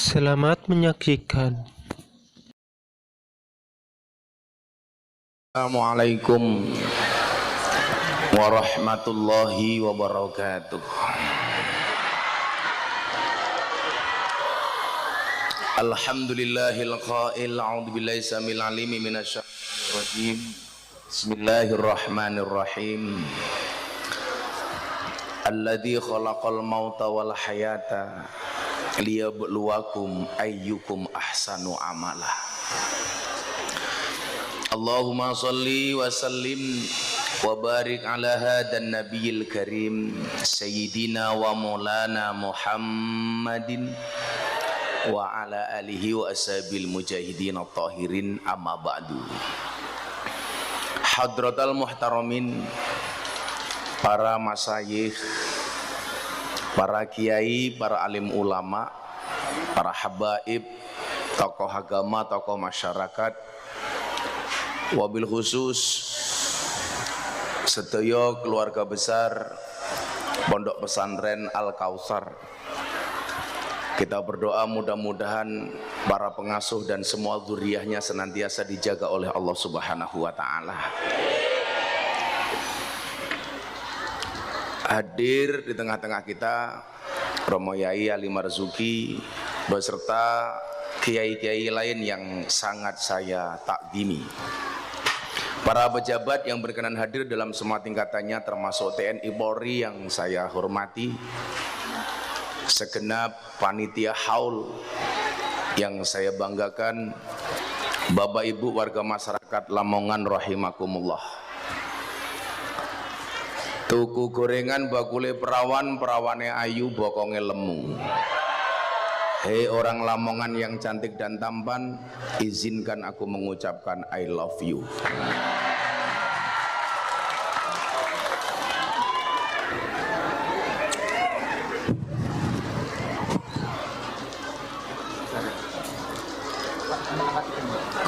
Selamat menyaksikan. Assalamualaikum warahmatullahi wabarakatuh. Alhamdulillahil qail a'udzu billahi samil alimi minasyaitonir rajim. Bismillahirrahmanirrahim. Alladzi khalaqal mauta wal hayata liyabluwakum ayyukum ahsanu amala. Allahumma salli wa sallim wa barik ala hadan nabiyil karim sayyidina wa maulana Muhammadin wa ala alihi wa ashabil mujahidin at-tahirin, amma ba'du. Hadratal muhtaramin, para masyayikh, para kiai, para alim ulama, para habaib, tokoh agama, tokoh masyarakat, wabil khusus sedaya keluarga besar Pondok Pesantren Al Kautsar. Kita berdoa mudah-mudahan para pengasuh dan semua dzurriyyahnya senantiasa dijaga oleh Allah Subhanahu wa taala. Hadir di tengah-tengah kita Romo Yai Ali Marzuki beserta kiai-kiai lain yang sangat saya takdimi, para pejabat yang berkenan hadir dalam semua tingkatannya, termasuk TNI Polri yang saya hormati, segenap panitia haul yang saya banggakan, Bapak Ibu warga masyarakat Lamongan rahimakumullah. Tuku gorengan bakule perawan, perawane ayu, bokonge lemu. Hei orang Lamongan yang cantik dan tampan, izinkan aku mengucapkan I love you.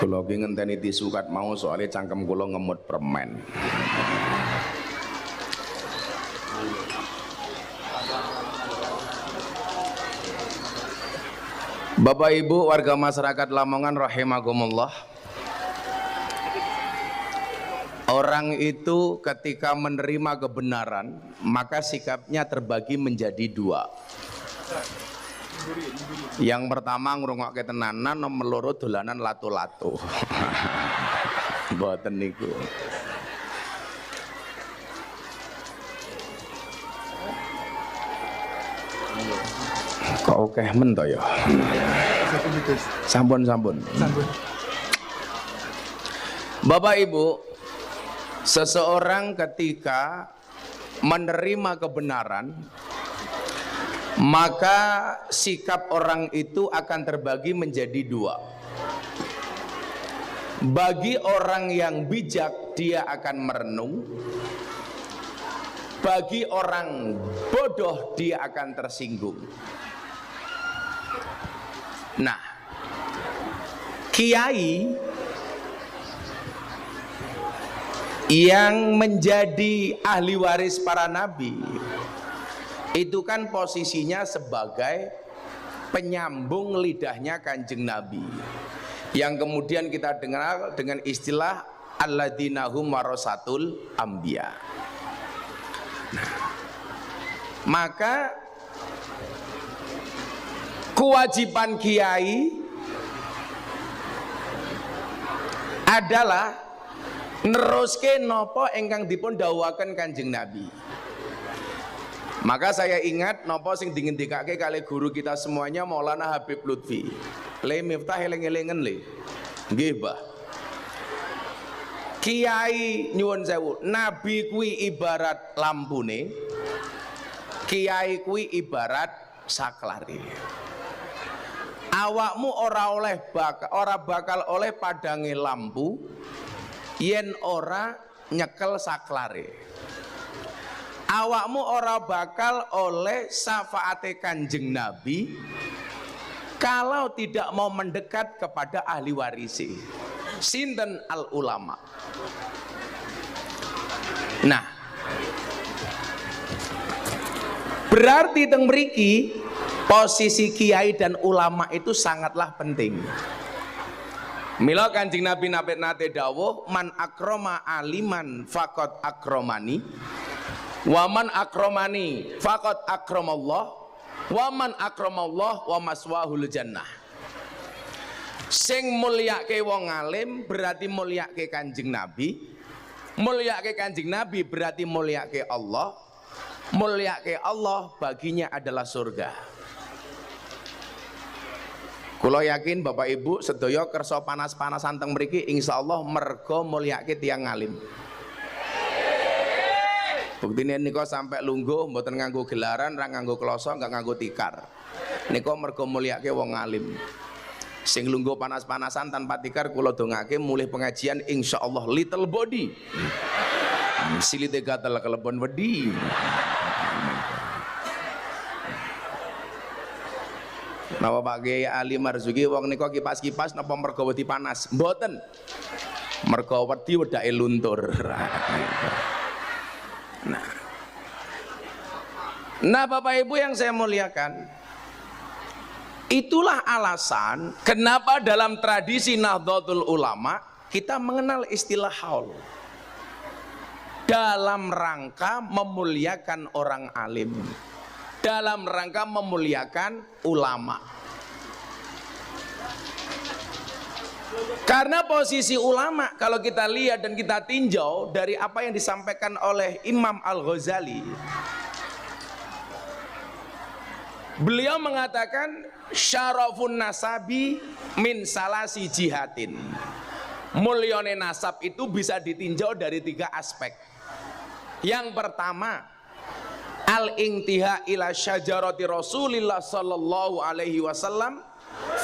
Kula ki ngenteni tisu kat mau soalnya cangkem kula ngemut permen. Bapak Ibu warga masyarakat Lamongan rahimakumullah. Orang itu ketika menerima kebenaran, maka sikapnya terbagi menjadi dua. Yang pertama ngrungokke tenanan, nomor loro dolanan lato-lato. Mboten niku. Kok oke men to ya? Sampun. Bapak Ibu, seseorang ketika menerima kebenaran, maka sikap orang itu akan terbagi menjadi dua. Bagi orang yang bijak, dia akan merenung. Bagi orang bodoh, dia akan tersinggung. Nah, kiai yang menjadi ahli waris para nabi itu kan posisinya sebagai penyambung lidahnya Kanjeng Nabi, yang kemudian kita dengar dengan istilah alladzina hum warasatul anbiya. Nah, maka kewajiban kiai adalah neruske napa ingkang dipun dawuhaken Kanjeng Nabi. Maka saya ingat napa sing dingendikake kali guru kita semuanya Maulana Habib Lutfi. Le miftah eling-elingan le. Nggih, Mbah. Kiai nyuwun sewu, nabi kuwi ibarat lampune, kiai kuwi ibarat saklare. Awakmu ora bakal oleh padange lampu yen ora nyekel saklare. Awakmu ora bakal oleh syafaate Kanjeng Nabi kalau tidak mau mendekat kepada ahli warisi. Sinten al ulama. Nah, berarti teng mriki Posisi kiai dan ulama itu sangatlah penting. Mila Kanjeng Nabi nate dawuh, man akroma aliman faqad akromani, wa man akromani faqad akramallah, wa man akramallah wa maswahul jannah. Sing mulyake wong alim berarti mulyake Kanjeng Nabi, mulyake Kanjeng Nabi berarti mulyake Allah, mulyake Allah baginya adalah surga. Kula yakin Bapak Ibu sedaya kersa panas-panasan teng mriki insyaallah merga mulyake tiyang alim. Buktine nika sampai lungguh mboten nganggo gelaran, ra nganggo kloso, enggak nganggo tikar. Nika merga mulyake wong alim. Sing lungguh panas-panasan tanpa tikar kula dongake mulih pengajian insyaallah little body. Silite gatel kelebon wedi. Napa Pak Kiai Ali Marzuki wong nika kipas-kipas napa merga wedi panas? Mboten. Merga wedi wedake luntur. Nah Bapak Ibu yang saya muliakan, itulah alasan kenapa dalam tradisi Nahdlatul Ulama kita mengenal istilah haul dalam rangka memuliakan orang alim, dalam rangka memuliakan ulama. Karena posisi ulama kalau kita lihat dan kita tinjau dari apa yang disampaikan oleh Imam Al-Ghazali, beliau mengatakan syarafun nasabi min salasi jihatin. Mulyane nasab itu bisa ditinjau dari 3 aspek. Yang pertama, al-intiha ila syajarati Rasulillah sallallahu alaihi wasallam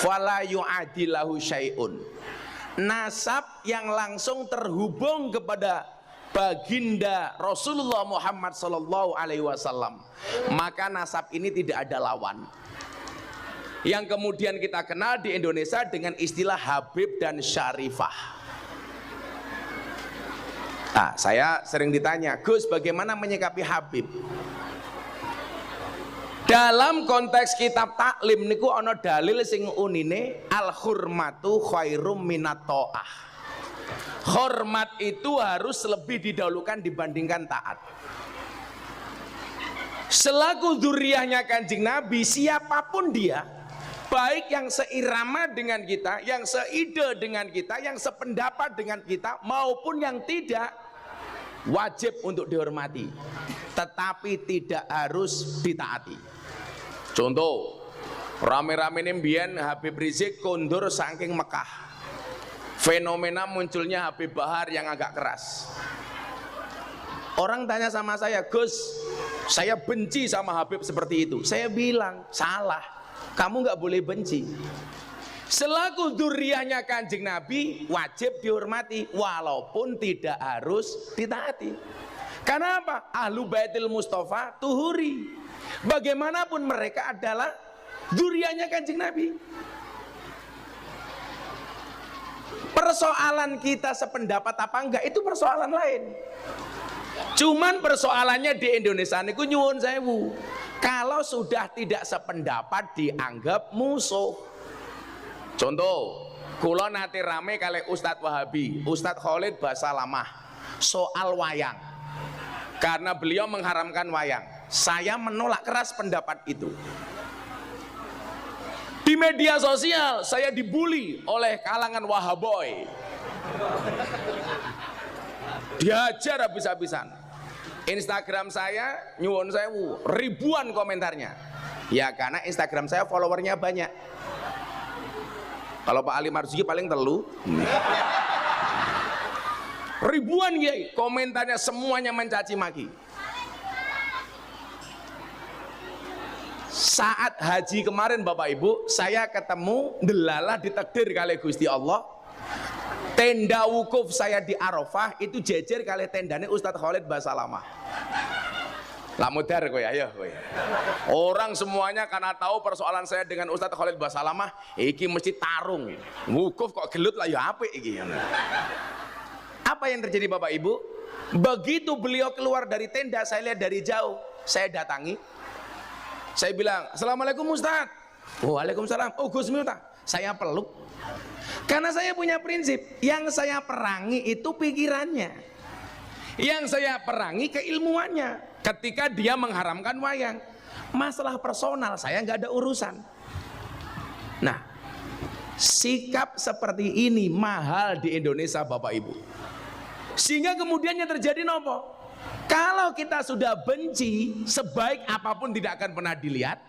fala yu'adilahu syai'un. Nasab yang langsung terhubung kepada baginda Rasulullah Muhammad sallallahu alaihi wasallam, maka nasab ini tidak ada lawan. Yang kemudian kita kenal di Indonesia dengan istilah Habib dan Syarifah. Nah, saya sering ditanya, Gus, bagaimana menyikapi Habib? Dalam konteks kitab taklim niku ana dalil sing unine al hurmatu khairum minat ta'ah. Hormat itu harus lebih didahulukan dibandingkan taat. Selaku dzurriahnya Kanjeng Nabi, siapapun dia, baik yang seirama dengan kita, yang seide dengan kita, yang sependapat dengan kita, maupun yang tidak, wajib untuk dihormati, tetapi tidak harus ditaati. Contoh, rame-rame mbiyen Habib Rizik kondur saking Mekah. Fenomena munculnya Habib Bahar yang agak keras. Orang tanya sama saya, Gus, saya benci sama Habib seperti itu. Saya bilang, salah, kamu nggak boleh benci. Selaku dzurriahnya Kanjeng Nabi, wajib dihormati walaupun tidak harus ditaati. Karena apa? Ahlu Baitil Mustafa tuhuri. Bagaimanapun mereka adalah dzurriahnya Kanjeng Nabi. Persoalan kita sependapat apa enggak itu persoalan lain. Cuman persoalannya di Indonesia niku nyuwun sewu. Kalau sudah tidak sependapat dianggap musuh. Contoh, kula nate rame kali Ustadz Wahabi, Ustadz Khalid Basalamah soal wayang. Karena beliau mengharamkan wayang. Saya menolak keras pendapat itu. Di media sosial saya dibully oleh kalangan Wahaboy. Dihajar habis-habisan. Instagram saya nyuwun sewu, ribuan komentarnya. Ya karena Instagram saya followernya banyak. Kalau Pak Ali Marzuki paling telu. Ribuan ya, komentarnya semuanya mencaci maki. Saat haji kemarin Bapak Ibu, saya ketemu delalah ditakdir kali Gusti Allah. Tenda wukuf saya di Arafah itu jejer kali tendane Ustadz Khalid Basalamah. Lamudar kowe ayo kowe. Orang semuanya karena tahu persoalan saya dengan Ustadz Khalid Basalamah, iki mesti tarung. Wukuf kok gelut lah ya apik iki. Apa yang terjadi Bapak Ibu? Begitu beliau keluar dari tenda, saya lihat dari jauh, saya datangi. Saya bilang, Assalamualaikum Ustaz. Waalaikumsalam. Oh Gus Miftah, saya peluk. Karena saya punya prinsip, yang saya perangi itu pikirannya, yang saya perangi keilmuannya. Ketika dia mengharamkan wayang, masalah personal saya nggak ada urusan. Nah, sikap seperti ini mahal di Indonesia Bapak Ibu. Sehingga kemudian yang terjadi nopo? Kalau kita sudah benci, sebaik apapun tidak akan pernah dilihat.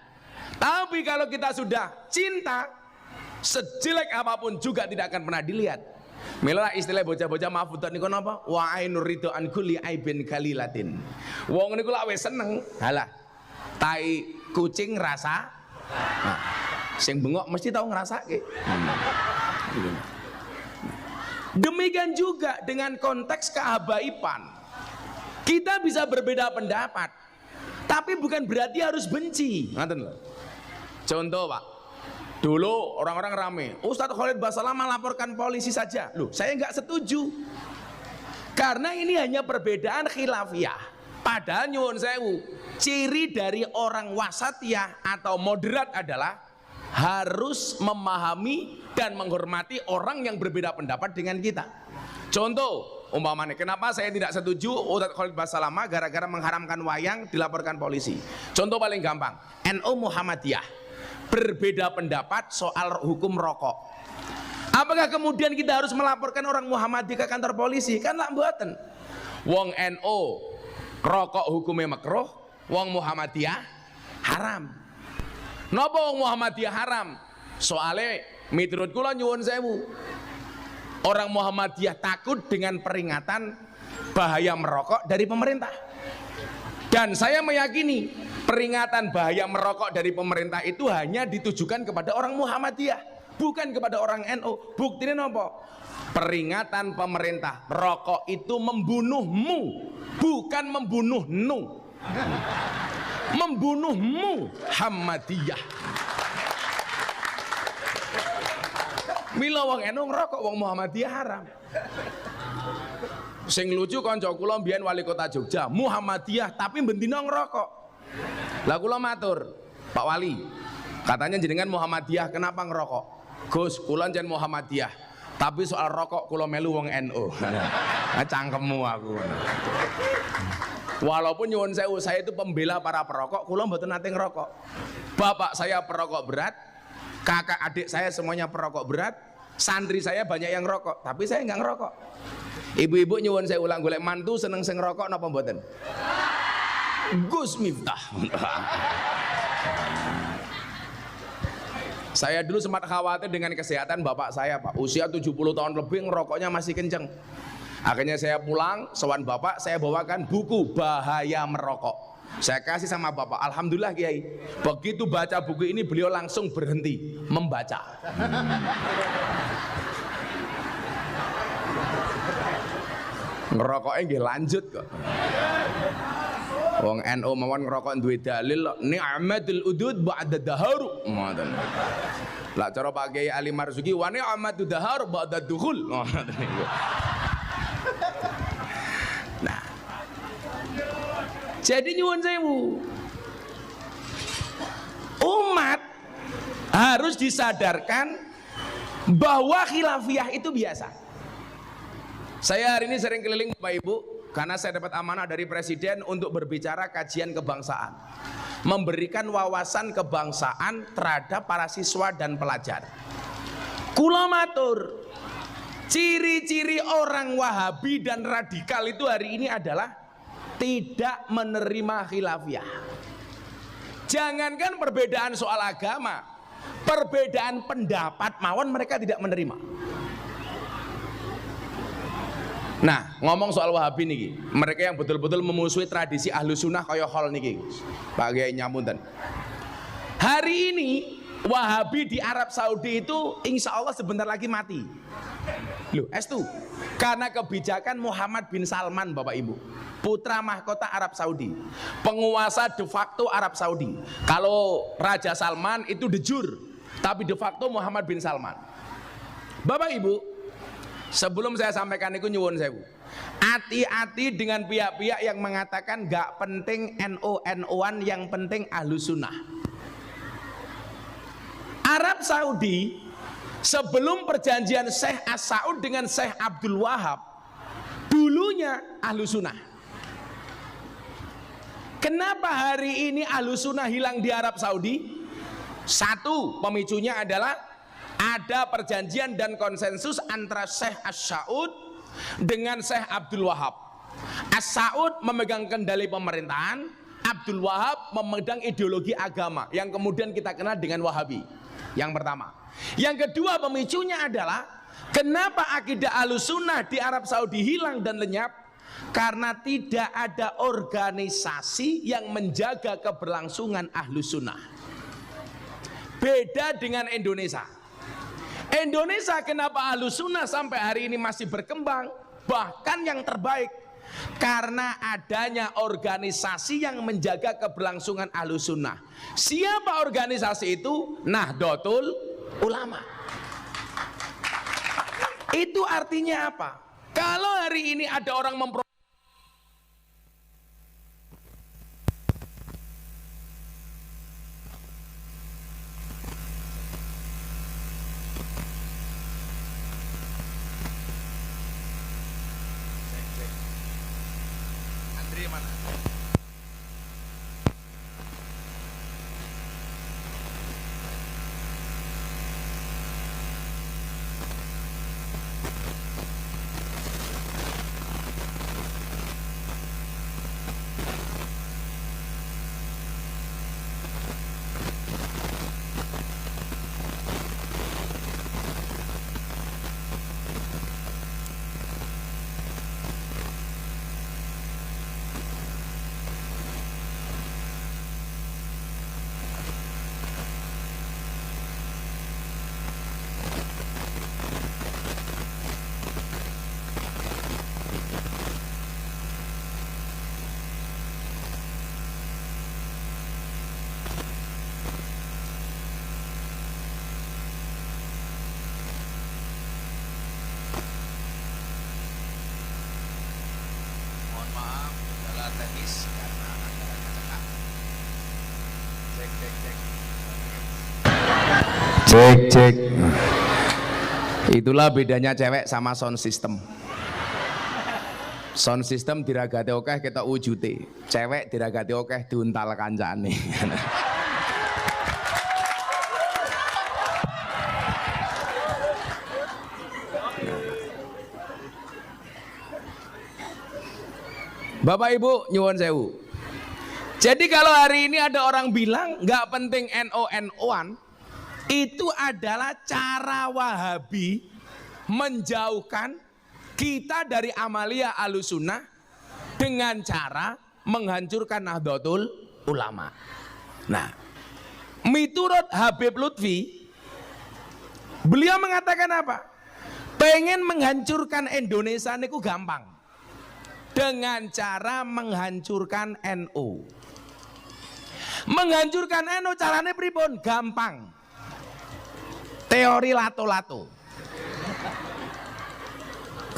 Tapi kalau kita sudah cinta, sejelek apapun juga tidak akan pernah dilihat. Mila istilah bocah-bocah mafudan niku napa? Wa ainur ridho an kulli aibin kalilatin. Wong niku lak wis seneng, halah. Tai kucing rasa. Nah, sing bengok mesti tahu ngrasake. Demikian juga dengan konteks kehabaiban. Kita bisa berbeda pendapat, tapi bukan berarti harus benci. Ngaten lho. Contoh Pak, dulu orang-orang rame, Ustadz Khalid Basalamah melaporkan polisi saja. Loh, saya nggak setuju. Karena ini hanya perbedaan khilafiyah. Padahal nyuwun sewu, ciri dari orang wasatiyah atau moderat adalah harus memahami dan menghormati orang yang berbeda pendapat dengan kita. Contoh, umpamanya, kenapa saya tidak setuju Ustadz Khalid Basalamah gara-gara mengharamkan wayang dilaporkan polisi. Contoh paling gampang, NU Muhammadiyah berbeda pendapat soal hukum rokok. Apakah kemudian kita harus melaporkan orang Muhammadiyah ke kantor polisi? Kan lah mboten. Wong NU rokok hukumnya makruh, wong Muhammadiyah haram. Napa wong Muhammadiyah haram? Soalnya miturut kula nyuwun sewu, orang Muhammadiyah takut dengan peringatan bahaya merokok dari pemerintah. Dan saya meyakini peringatan bahaya merokok dari pemerintah itu hanya ditujukan kepada orang Muhammadiyah, bukan kepada orang NU. Buktinya apa? Peringatan pemerintah, rokok itu membunuhmu, bukan membunuhnu. Membunuhmu Muhammadiyah. Mila wong NU ngerokok, wong Muhammadiyah haram. Sing lucu kanca kula mbiyen wali kota Jogja, Muhammadiyah tapi bendina ngerokok. Lah kula matur, Pak Wali, katanya jenengan Muhammadiyah, kenapa ngerokok? Gus, kula njen Muhammadiyah, tapi soal rokok kula melu wong NU. Cangkemmu aku. Walaupun nyuwun sewu, saya itu pembela para perokok, kula mboten nate ngerokok. Bapak saya perokok berat, kakak adik saya semuanya perokok berat, santri saya banyak yang ngerokok, tapi saya nggak ngerokok. Ibu-ibu nyuwun saya ulang golek mantu seneng sing ngerokok napa mboten? Gus Miftah. Saya dulu sempat khawatir dengan kesehatan bapak saya, Pak. Usia 70 tahun lebih ngerokoknya masih kenceng. Akhirnya saya pulang, sowan bapak, saya bawakan buku Bahaya Merokok. Saya kasih sama bapak. Alhamdulillah Kiai, begitu baca buku ini beliau langsung berhenti membaca. Ngerokoknya nggih lanjut kok. Wong NU mawon ngerokok duwe dalil ni'matul udud ba'da daharu. Ngoten. Lah cara Pak Kiai Ali Marzuki wa ni'matud dahar ba'da dukhul. Nah. Jadi nyuwun sewu. Umat harus disadarkan bahwa khilafiyah itu biasa. Saya hari ini sering keliling Bapak Ibu karena saya dapat amanah dari Presiden untuk berbicara kajian kebangsaan, memberikan wawasan kebangsaan terhadap para siswa dan pelajar. Kula matur, ciri-ciri orang Wahabi dan radikal itu hari ini adalah tidak menerima khilafiyah. Jangankan perbedaan soal agama, perbedaan pendapat mawon mereka tidak menerima. Nah, ngomong soal Wahabi niki, mereka yang betul-betul memusuhi tradisi Ahlus Sunnah kaya hol niki, Pak Kiai nyamunten. Hari ini Wahabi di Arab Saudi itu insya Allah sebentar lagi mati. Loh, estu, karena kebijakan Muhammad bin Salman, Bapak Ibu, putra mahkota Arab Saudi, penguasa de facto Arab Saudi. Kalau Raja Salman itu de jure, tapi de facto Muhammad bin Salman. Bapak Ibu, sebelum saya sampaikan itu nyuwun sewu, hati-hati dengan pihak-pihak yang mengatakan gak penting NU-NU-an, yang penting Ahlus Sunnah. Arab Saudi sebelum perjanjian Syekh As-Saud dengan Syekh Abdul Wahab, dulunya Ahlus Sunnah. Kenapa hari ini Ahlus Sunnah hilang di Arab Saudi? Satu, pemicunya adalah ada perjanjian dan konsensus antara Syekh As-Saud dengan Syekh Abdul Wahab. As-Saud memegang kendali pemerintahan, Abdul Wahab memegang ideologi agama yang kemudian kita kenal dengan Wahabi. Yang pertama. Yang kedua, pemicunya adalah kenapa akidah Ahlus Sunnah di Arab Saudi hilang dan lenyap? Karena tidak ada organisasi yang menjaga keberlangsungan Ahlus Sunnah. Beda dengan Indonesia. Indonesia kenapa Ahlus Sunnah sampai hari ini masih berkembang, bahkan yang terbaik? Karena adanya organisasi yang menjaga keberlangsungan Ahlus Sunnah. Siapa organisasi itu? Nahdlatul Ulama. Itu artinya apa? Kalau hari ini ada orang cek. Itulah bedanya cewek sama sound system. Sound system diragati okeh kita wujute. Cewek diragati okeh diuntal kancane. Bapak Ibu nyuwun sewu. Jadi kalau hari ini ada orang bilang nggak penting NU-NU-an, itu adalah cara Wahabi menjauhkan kita dari amalia Ahlus Sunnah dengan cara menghancurkan Nahdlatul Ulama. Nah, miturut Habib Lutfi, beliau mengatakan apa? Pengen menghancurkan Indonesia niku gampang, dengan cara menghancurkan NU. Menghancurkan NU caranya pripun? Gampang. Teori lato-lato.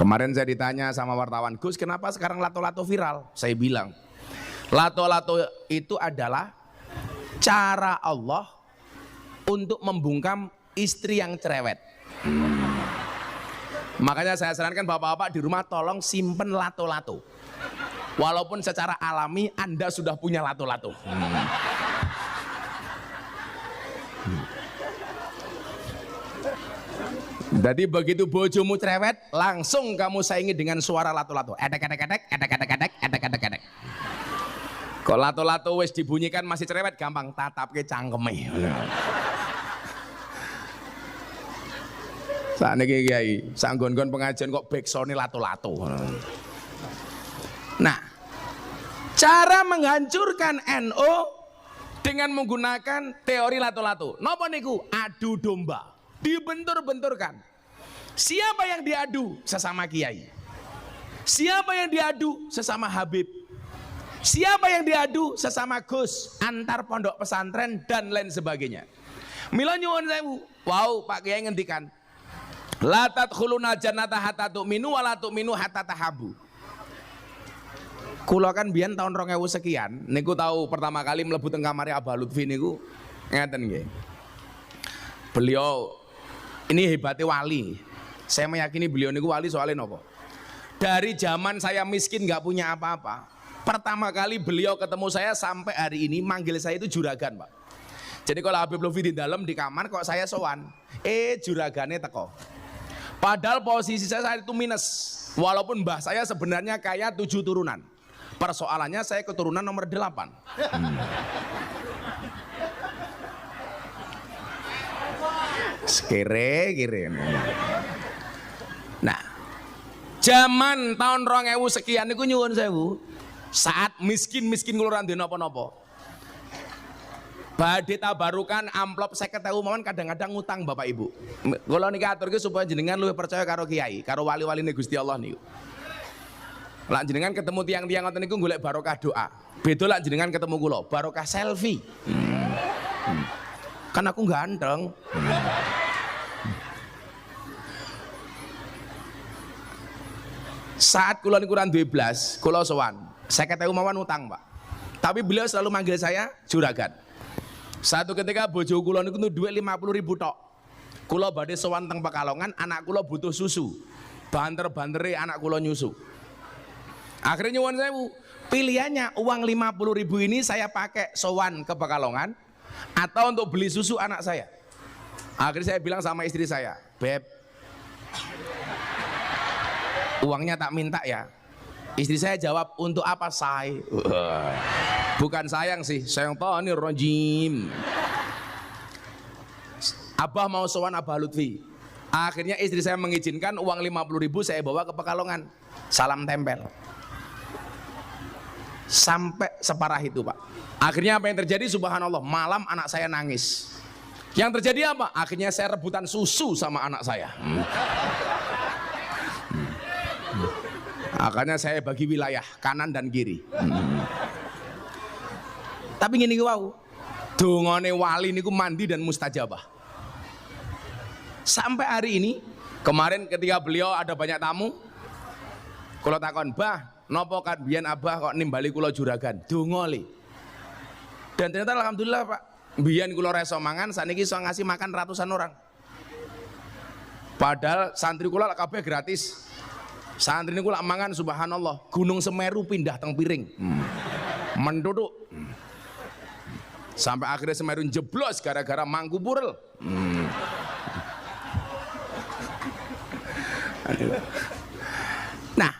Kemarin saya ditanya sama wartawan, Gus, kenapa sekarang lato-lato viral? Saya bilang, lato-lato itu adalah cara Allah untuk membungkam istri yang cerewet. Makanya saya sarankan bapak-bapak di rumah tolong simpen lato-lato. Walaupun secara alami Anda sudah punya lato-lato. Jadi begitu bojomu cerewet, langsung kamu saingi dengan suara lato-lato. Edek. Kok lato-lato wis dibunyikan masih cerewet, gampang tatapke cangkeme. Sakniki Kiai, sanggon-gon pengajian kok backsone lato-lato. Nah, cara menghancurkan NU dengan menggunakan teori lato-lato. Napa niku? Adu domba. Dibentur-benturkan. Siapa yang diadu? Sesama kiai. Siapa yang diadu? Sesama Habib. Siapa yang diadu? Sesama Gus, antar pondok pesantren dan lain sebagainya. Mila nyuwun sewu. Wow, Pak Kiai ngendikan, la tadkhuluna jannata hatta tu'minu wa la tu'minu hatta tahabu. Kula kan biyen tahun 2000 sekian niku tahu pertama kali mlebu teng kamare Abah Lutfi niku ngeten nggih. Beliau ini hebatnya wali. Saya meyakini beliau niku wali soalnya nopo. Dari zaman saya miskin nggak punya apa-apa, pertama kali beliau ketemu saya sampai hari ini manggil saya itu juragan, Pak. Jadi kalau Habib Lutfi di dalam di kamar kok saya sowan, juragane teko. Padahal posisi saya saat itu minus. Walaupun mbah saya sebenarnya kaya 7 turunan. Persoalannya saya keturunan nomor 8. Kere. Nah, zaman tahun 2000 sekian niku nyuwun sewu. Saat miskin kula ora ndek napa-napa. Badhe tabarukan amplop 50.000 mawon kadang-kadang ngutang Bapak Ibu. Kula niki aturke supaya jenengan luwih percaya karo kiai, karo wali-waline Gusti Allah niku. Lah jenengan ketemu tiang-tiang ngoten niku golek barokah doa. Beda lah jenengan ketemu kula, barokah selfie. Kan aku ganteng. Saat kula niku duwe blas, kula sowan. 50.000 mawon utang, Pak. Tapi beliau selalu manggil saya juragan. Satu ketika bojo kula niku duwe 50.000 tok. Kula badhe sowan teng Pekalongan, anak kula butuh susu. Banter-bantere anak kula nyusu. Akhirnya nyuwun sewu, pilihannya uang 50.000 ini saya pakai sowan ke Pekalongan atau untuk beli susu anak saya. Akhirnya saya bilang sama istri saya, Beb, uangnya tak minta ya. Istri saya jawab, untuk apa say? Bukan sayang sih, sayang tani rojim. Abah mau sowan Abah Lutfi. Akhirnya istri saya mengizinkan uang 50.000 saya bawa ke Pekalongan. Salam tempel. Sampai separah itu, Pak. Akhirnya apa yang terjadi? Subhanallah, malam anak saya nangis. Yang terjadi apa? Akhirnya saya rebutan susu sama anak saya. Akhirnya saya bagi wilayah kanan dan kiri. Tapi gini wow, dongane wali niku mandi dan mustajabah. Sampai hari ini, kemarin ketika beliau ada banyak tamu, kula takon, Bah, nopo kan biyen Abah kok nimbali kula juragan? Donga li. Dan ternyata alhamdulillah, Pak, biyen kula reso mangan, saniki iso ngasih makan ratusan orang. Padahal santri kula kabeh gratis. Santri niku lak mangan subhanallah, Gunung Semeru pindah teng piring. Menduduk. Sampai akhirnya Semeru jeblos gara-gara mangku purel. Nah,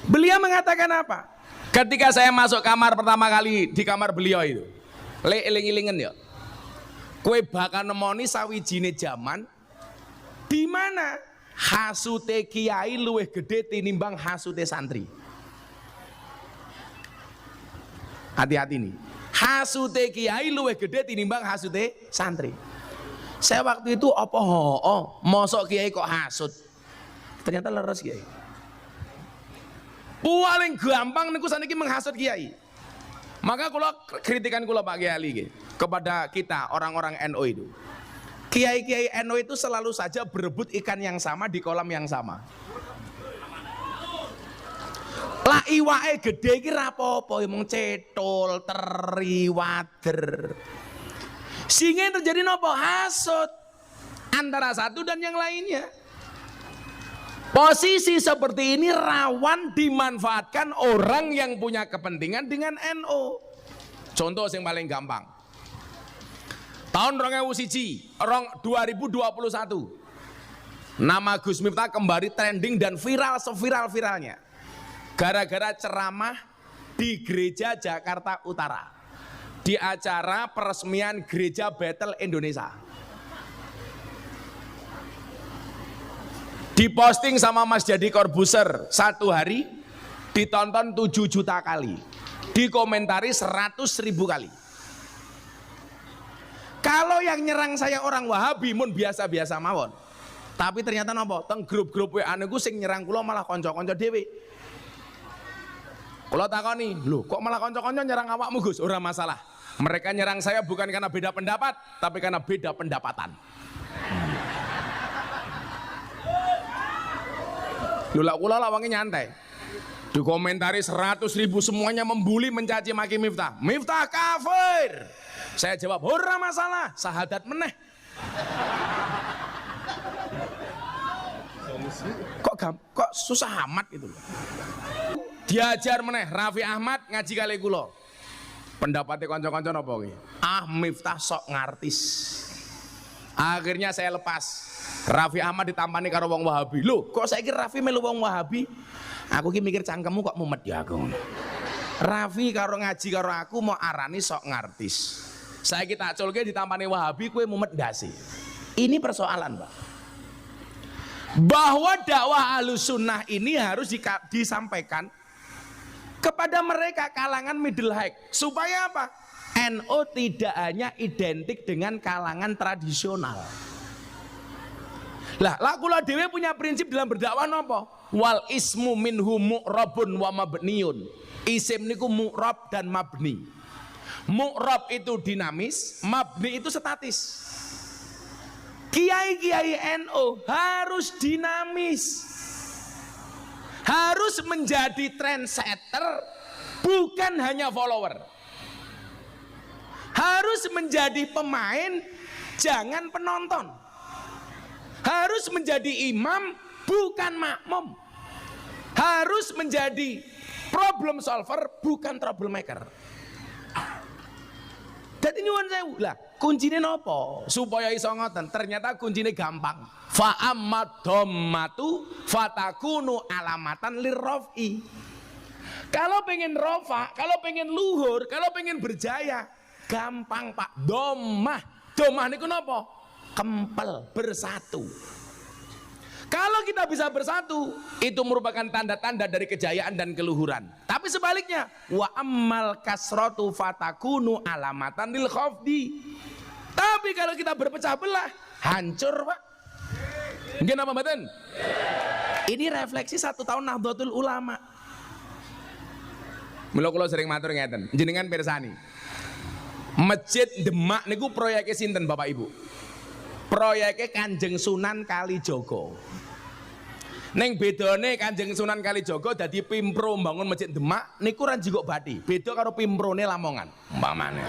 beliau mengatakan apa? Ketika saya masuk kamar pertama kali di kamar beliau itu, eling-elingen ya, kue bakal nemoni sawijine zaman di mana hasute kiai luwih gede tinimbang hasute santri. Hati-hati nih, hasute kiai luwih gede tinimbang hasute santri. Saya waktu itu apa mosok kiai kok hasut? Ternyata leres kiai. Paling gampang niku saniki menghasut kiai. Maka kula kritikan kula Pak Kiai Ali kepada kita orang-orang NU itu. Kiai-kiai NU itu selalu saja berebut ikan yang sama di kolam yang sama. Lah iwake gede iki ra apa-apa, mung cetul, teri, wader. Sehingga yang terjadi napa? Hasut antara satu dan yang lainnya. Posisi seperti ini rawan dimanfaatkan orang yang punya kepentingan dengan NU. Contoh yang paling gampang. Tahun 2021, nama Gus Miftah kembali trending dan viral seviral-viralnya. Gara-gara ceramah di gereja Jakarta Utara. Di acara peresmian Gereja Bethel Indonesia. Diposting sama Mas Jadi Corbuzier, satu hari ditonton 7 juta kali, dikomentari 100.000 kali. Kalau yang nyerang saya orang Wahabi mun biasa-biasa mawon, tapi ternyata nopo teng grup-grup WA niku sing nyerang kula malah kanca-kanca dhewe. Kula takoni, lho kok malah kanca-kanca nyerang awakmu Gus? Ora masalah. Mereka nyerang saya bukan karena beda pendapat, tapi karena beda pendapatan. Lho lak kula lawange nyantai. Dikomentari 100.000 semuanya membuli, mencaci maki Miftah. Miftah kafir. Saya jawab, ora masalah, syahadat meneh. Kok susah amat gitu. Diajar meneh Raffi Ahmad ngaji kali kula. Pendapatnya kanca-kanca napa ki? Miftah sok ngartis. Akhirnya saya lepas. Raffi Ahmad ditampani karo wong Wahabi. Loh, kok saiki Raffi melu wong Wahabi? Aku ki mikir cangkemmu kok mumet ya aku. Raffi karo ngaji karo aku mau arani sok ngartis. Saiki tak culke ditampani Wahabi kowe mumet ndase. Ini persoalan, Pak. Bahwa dakwah Ahlussunnah ini harus disampaikan kepada mereka kalangan middle high. Supaya apa? NU tidak hanya identik dengan kalangan tradisional. Lah, kula dhewe punya prinsip dalam berdakwah napa? Wal ismu minhu mu'rabun wa mabniun. Isim niku mu'rab dan mabni. Mu'rab itu dinamis, mabni itu statis. Kiai-kiai NU harus dinamis. Harus menjadi trendsetter, bukan hanya follower. Harus menjadi pemain, jangan penonton. Harus menjadi imam, bukan makmum. Harus menjadi problem solver, bukan troublemaker. Jadi nyuwun sewu lah, kuncine nopo supaya iso ngoten? Ternyata kuncine gampang. Fa ammat dhammatu fatakunu alamatan lirrafi. Kalau pengen rofa, kalau pengen luhur, kalau pengen berjaya, gampang Pak. Dhammah niku nopo? Kempel, bersatu. Kalau kita bisa bersatu, itu merupakan tanda-tanda dari kejayaan dan keluhuran. Tapi sebaliknya, wa ammal kasratu fatakunu alamatan lil khafdi. Tapi kalau kita berpecah belah, hancur Pak. Mungkin apa mboten? Ini refleksi 1 tahun Nahdlatul Ulama. Mula kula sering matur ngeten, jenengan pirsani. Masjid Demak niku proyeknya sinten Bapak Ibu? Proyeknya Kanjeng Sunan Kalijaga. Neng bedone Kanjeng Sunan Kalijaga dadi pimpro bangun Masjid Demak niku ra njikok bathi. Beda karo pimprone Lamongan. Umpamane.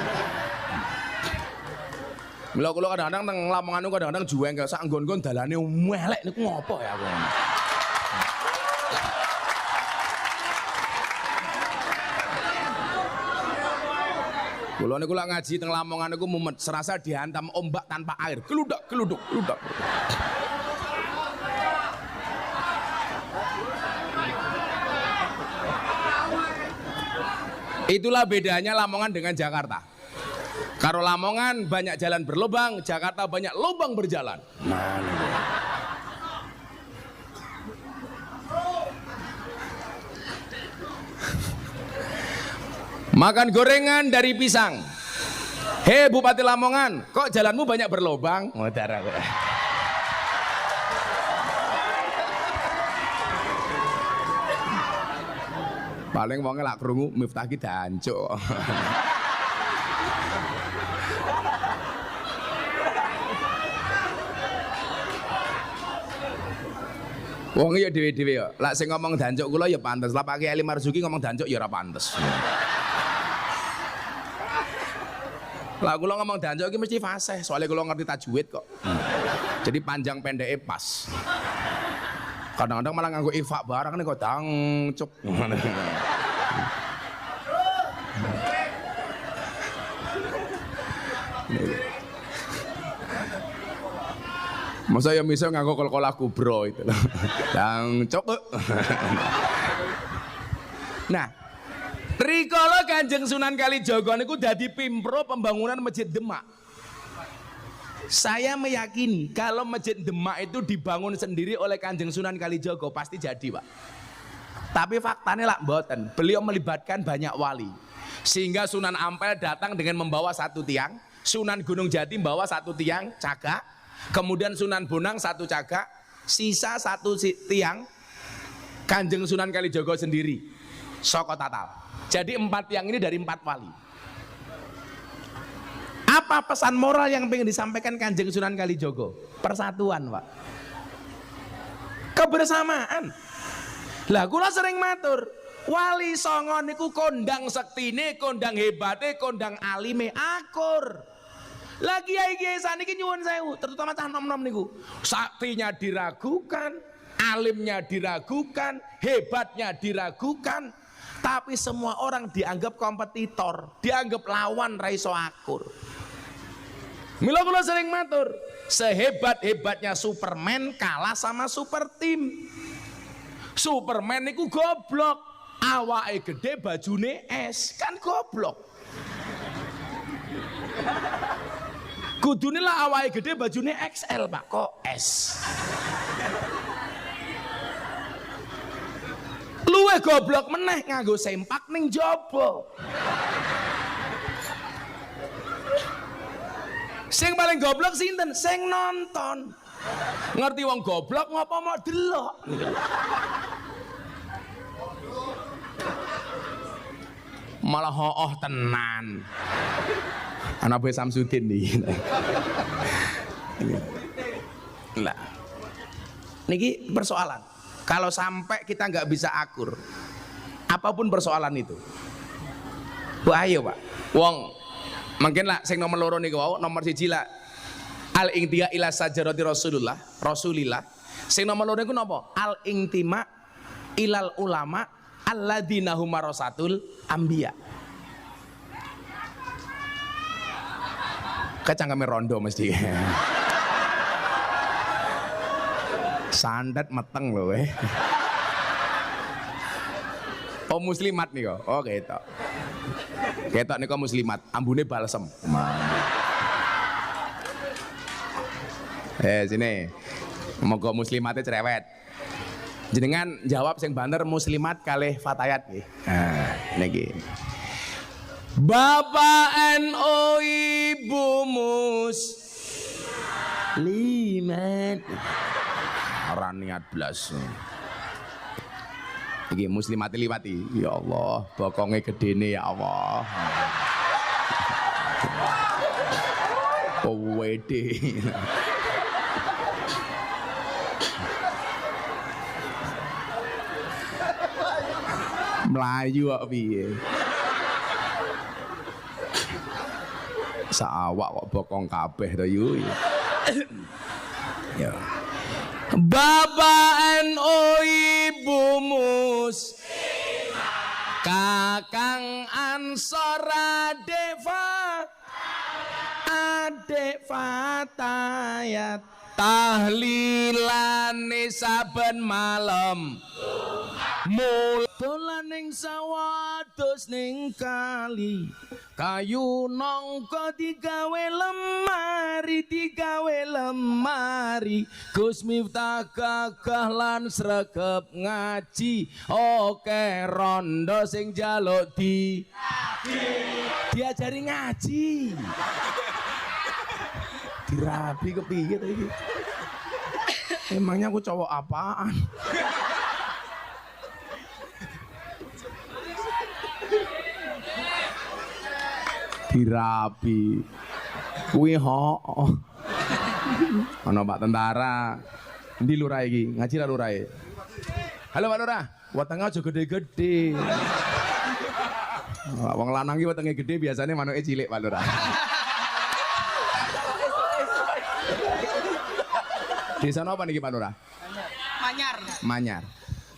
Mila kula kadang-kadang nang Lamongan niku kadang-kadang juweng sak nggon-nggon dalane elek niku ngopo ya aku. Kula niku lak ngaji teng Lamongan niku mumet serasa dihantam ombak tanpa air. Geludak. Itulah bedanya Lamongan dengan Jakarta. Kalau Lamongan banyak jalan berlubang, Jakarta banyak lubang berjalan. Makan gorengan dari pisang. Hei Bupati Lamongan, kok jalanmu banyak berlubang? Paling wonge lak krungu Miftah ki dancuk. Wong ya dhewe-dhewe ya. Lak sing ngomong dancuk kula ya pantes. Lah Pak Kiai Marzuki ngomong dancuk ya ora pantes. Lah kula ngomong dancuk iki mesti fasih, soalnya kula ngerti tajwid kok. Jadi panjang pendeknya pas. Kadang-kadang malah nganggo ifa barang nih kok dancuk. Masa ya bisa nganggo kol-kolah kubro itu loh. Dancuk. Nah, rikala Kanjeng Sunan Kalijaga niku dadi pimpro pembangunan Masjid Demak. Saya meyakini kalau Masjid Demak itu dibangun sendiri oleh Kanjeng Sunan Kalijaga pasti jadi Pak. Tapi faktanya lah mboten. Beliau melibatkan banyak wali. Sehingga Sunan Ampel datang dengan membawa 1 tiang, Sunan Gunung Jati membawa 1 tiang cagak, kemudian Sunan Bonang 1 cagak, sisa 1 tiang Kanjeng Sunan Kalijaga sendiri. Soko total. Jadi 4 tiang ini dari 4 wali. Apa pesan moral yang pengen disampaikan Kanjeng Sunan Kalijaga? Persatuan Pak. Kebersamaan. Lah kula sering matur, Wali Songo niku kondang sektine, kondang hebate, kondang alime akur. Lagi kiai saniki nyuwun sewu, terutama cah nom-nom niku. Saktinya diragukan, alimnya diragukan, hebatnya diragukan, tapi semua orang dianggap kompetitor, dianggap lawan ra iso akur. Mila kula sering matur, sehebat-hebatnya Superman kalah sama super team. Superman niku goblok, awake gede bajune es, kan goblok. Kudune lah awake gede bajune XL Pak, kok S. Luwe goblok meneh nganggo sempak ning jaba. Sing paling goblok sinten? Sing nonton. Ngerti wong goblok ngapa mau delok. Malah hooh tenan. Anak Boy Samsudin nih. Lah. Niki persoalan. Kalau sampai kita nggak bisa akur, apapun persoalan itu, wah ayo Pak. Wong mungkin lah sing nomor loro niku wau, nomor siji lah al intia ila sajarati Rasulillah. Sing nomor loro niku napa? Al intima ilal ulama alladzina hum warasatul anbiya. Kacangkeme rondo mesti. Sandat meteng loh Oh muslimat nih kok. Oh ketok. Ketok nih kok muslimat. Ambune balsem. Sini. Moga muslimatnya cerewet. Jenengan jawab sing banter muslimat kalih fatayat nggih. Nah, niki. Bapak NU Ibu Muslimat. Ora niat blas. Iki muslimati liwati. Ya Allah, bokonge gedene ya Allah. Wede. Melayu kok piye? Saawak kok bokong kabeh to yu. Ya. Bapak NU Ibu Kakang Ansor Adek Fatayat tahlilane saben malam dolan ning sawah dos ning kali kayu nongko digawe lemari Gus Miftah gagah lan sregep ngaji oke rondo sing jaluk diajari ngaji dirabi kepiye to iki emangnya aku cowok apaan dirabi kuwi ana Pak Tentara endi lurah iki ngaji ra lurah halo Pak Lurah wetenge aja gede-gede wong lanang iki wetenge gede biasanya manuke cilik Pak Lurah desa napa niki Pak Lurah Manyar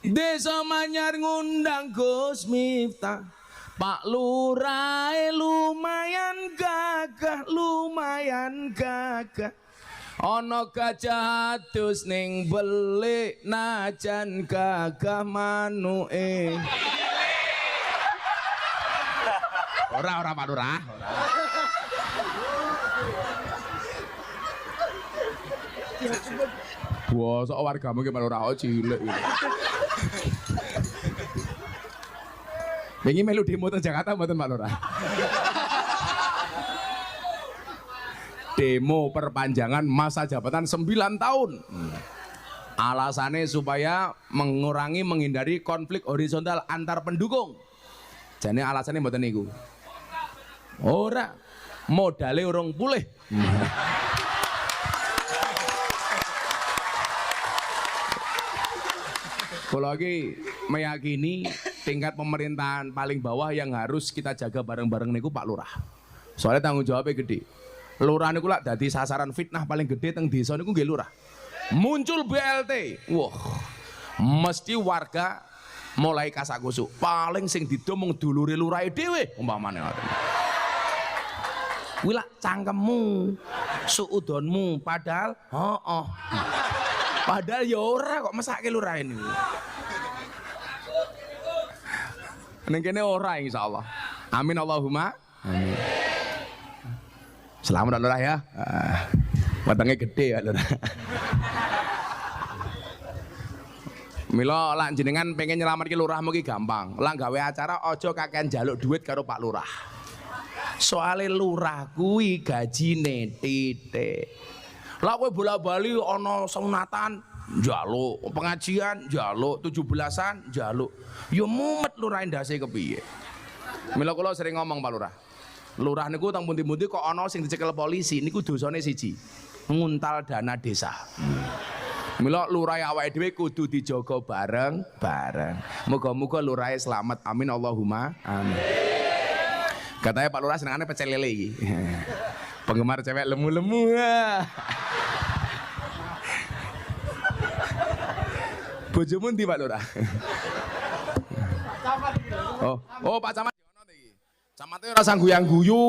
desa Manyar ngundang Gus Miftah Pak Lurah lumayan gagah ana gajah adus ning belik najan gagah manuke ora Pak Lurah bosok wargamu ki Pak Lurah cilik Bengi melu demo teng Jakarta mboten Pak Lurah. Demo perpanjangan masa jabatan 9 tahun. Alasannya supaya menghindari konflik horizontal antar pendukung. Jane alasannya mboten niku. Ora, modale urung pulih. Kalau lagi meyakini tingkat pemerintahan paling bawah yang harus kita jaga bareng-bareng niku Pak Lurah. Soalnya tanggung jawabnya gede. Lurah niku lak dadi sasaran fitnah paling gede teng desa niku nggih lurah. Muncul BLT. Wah. Mesti warga mulai kasak-kusuk. Paling sing didomong dulure lurahe dhewe umpamane ngoten. Kuwi lak cangkemmu, suudonmu padahal padahal ya ora kok mesake lurahe niku. Ning kene ora insyaallah. Amin Allahumma amin. Selamat lurah ya. Wetenge gede ya lurah. Mila lak jenengan pengen nyelametke lurahmu ki gampang. Lah gawe acara aja kakean njaluk duit karo Pak Lurah. Soale lurah kuwi gajine titik. Lah kowe bola-bali ana sunatan njaluk, pengajian njaluk, 17-an njaluk. Ya mumet lurah ndase kepiye. Mila kula sering ngomong Pak Lurah. Lurah niku teng pundi-pundi kok ana sing dicekel polisi niku dosane siji. Nguntal dana desa. Mila lurah awake dhewe kudu dijaga bareng-bareng. Muga-muga lurahe selamat. Amin Allahumma amin. Katanya Pak Lurah senengane pecel lele iki. Penggemar cewek lemu-lemu. Bojomu ndi Pak Lurah? Oh Pak Camat ono iki. Camate ora sang guyang-guyu.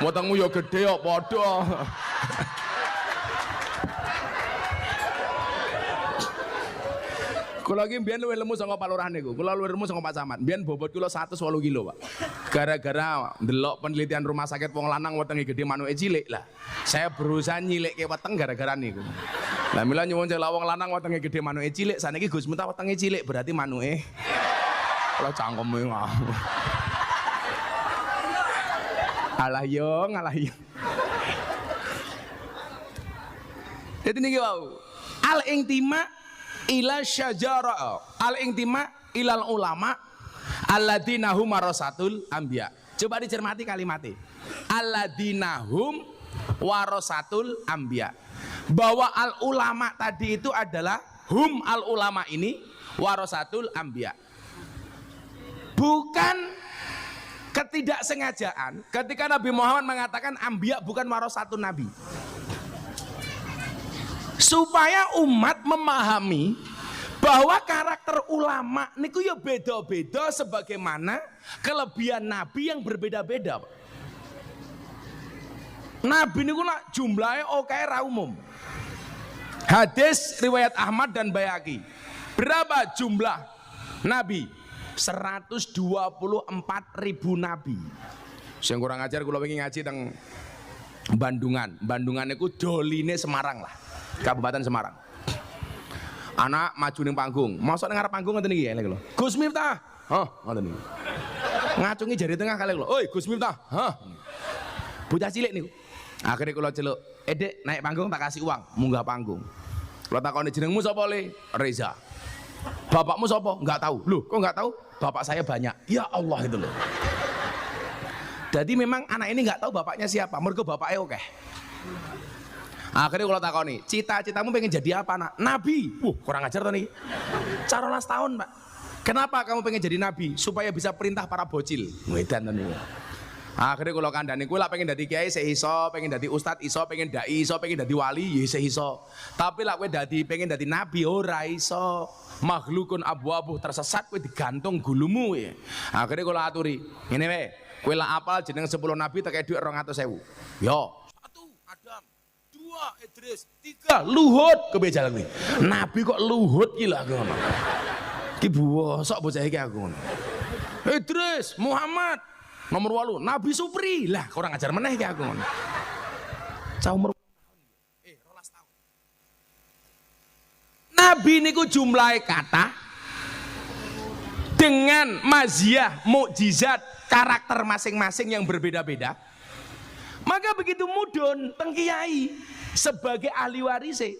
Wetengmu ya gedhe kok padha. Kula iki mbiyen luwih lemu saka Pak Lurah niku. Kula luwih lemu saka Pak Camat. Mbiyen bobot kula 108 kilo, Pak. Gara-gara ndelok penelitian rumah sakit wong lanang wetenge gedhe manuke cilik lah. Saya berusaha nyilikke weteng gara-gara niku. Lah mila nyuwun cek wong lanang wetenge gedhe manuke cilik, saniki Gus Miftah wetenge cilik berarti manuke kula cangkeme ngawur. Alah yo. Dadi niki wau. Al-intima ila syajara al-intima ilal ulama alladzina hum warasatul anbiya. Coba dicermati kalimatnya. Alladzina hum warasatul anbiya. Bahwa al ulama tadi itu adalah hum al ulama ini warasatul anbiya. Bukan ketidaksengajaan ketika Nabi Muhammad mengatakan anbiya bukan warasatul nabi. Supaya umat memahami bahwa karakter ulama niku ya beda-beda sebagaimana kelebihan nabi yang berbeda-beda. Nabi niku nak jumlahnya oke ra umum. Hadis riwayat Ahmad dan Baihaqi. Berapa jumlah nabi? 124.000 nabi. Sing kurang ajar kula wingi ngaji teng Bandungan. Bandungan niku doline Semarang lah. Kabupaten Semarang. Anak maju ning panggung, mosok ning ngarep panggung ngoten iki lho. Gus Miftah. Ngoten iki. Ngacungi jari tengah kali lho. Oi Gus Miftah. Bocah cilik niku. Akhire kula celuk, "Dek, naik panggung tak kasih uang, munggah panggung." Kula takoni jenengmu sapa Le? Reza. Bapakmu sapa? Enggak tahu. Loh, kok enggak tahu? Bapak saya banyak. Ya Allah itu loh. Jadi memang anak ini enggak tahu bapaknya siapa, mergo bapaknya oke. Akhirnya kalau takoni, cita-citamu pengen jadi apa nak? Nabi. Kurang ajar tuh nih. Cara 12 tahun Pak. Kenapa kamu pengen jadi nabi? Supaya bisa perintah para bocil. Wedan tuh nih. Akhirnya kalau kandani, gue lah pengen jadi kiai seiso, pengen jadi ustad iso, pengen dai iso, pengen jadi wali ya seiso. Tapi lah gue pengen jadi nabi ora iso. Makhlukun abu-abu tersesat gue digantung gulumu ya. Akhirnya kalau aturi, ini weh, gue lah apal jeneng 10 nabi terkait duit 200.000. Yo. 1 Adam. 2 Idris, 3 Luhut kebejalan nih. Nabi kok Luhut gila aku ngono. Ki bosok bocah iki aku ngono. Idris, Muhammad, nomor 8, Nabi Supri. Lah kurang ajar meneh iki aku ngono. Cah umur 12 tahun. Nabi niku jumlahe kata dengan maziyah, mukjizat, karakter masing-masing yang berbeda-beda. Maka begitu mudun teng kiai sebagai ahli warise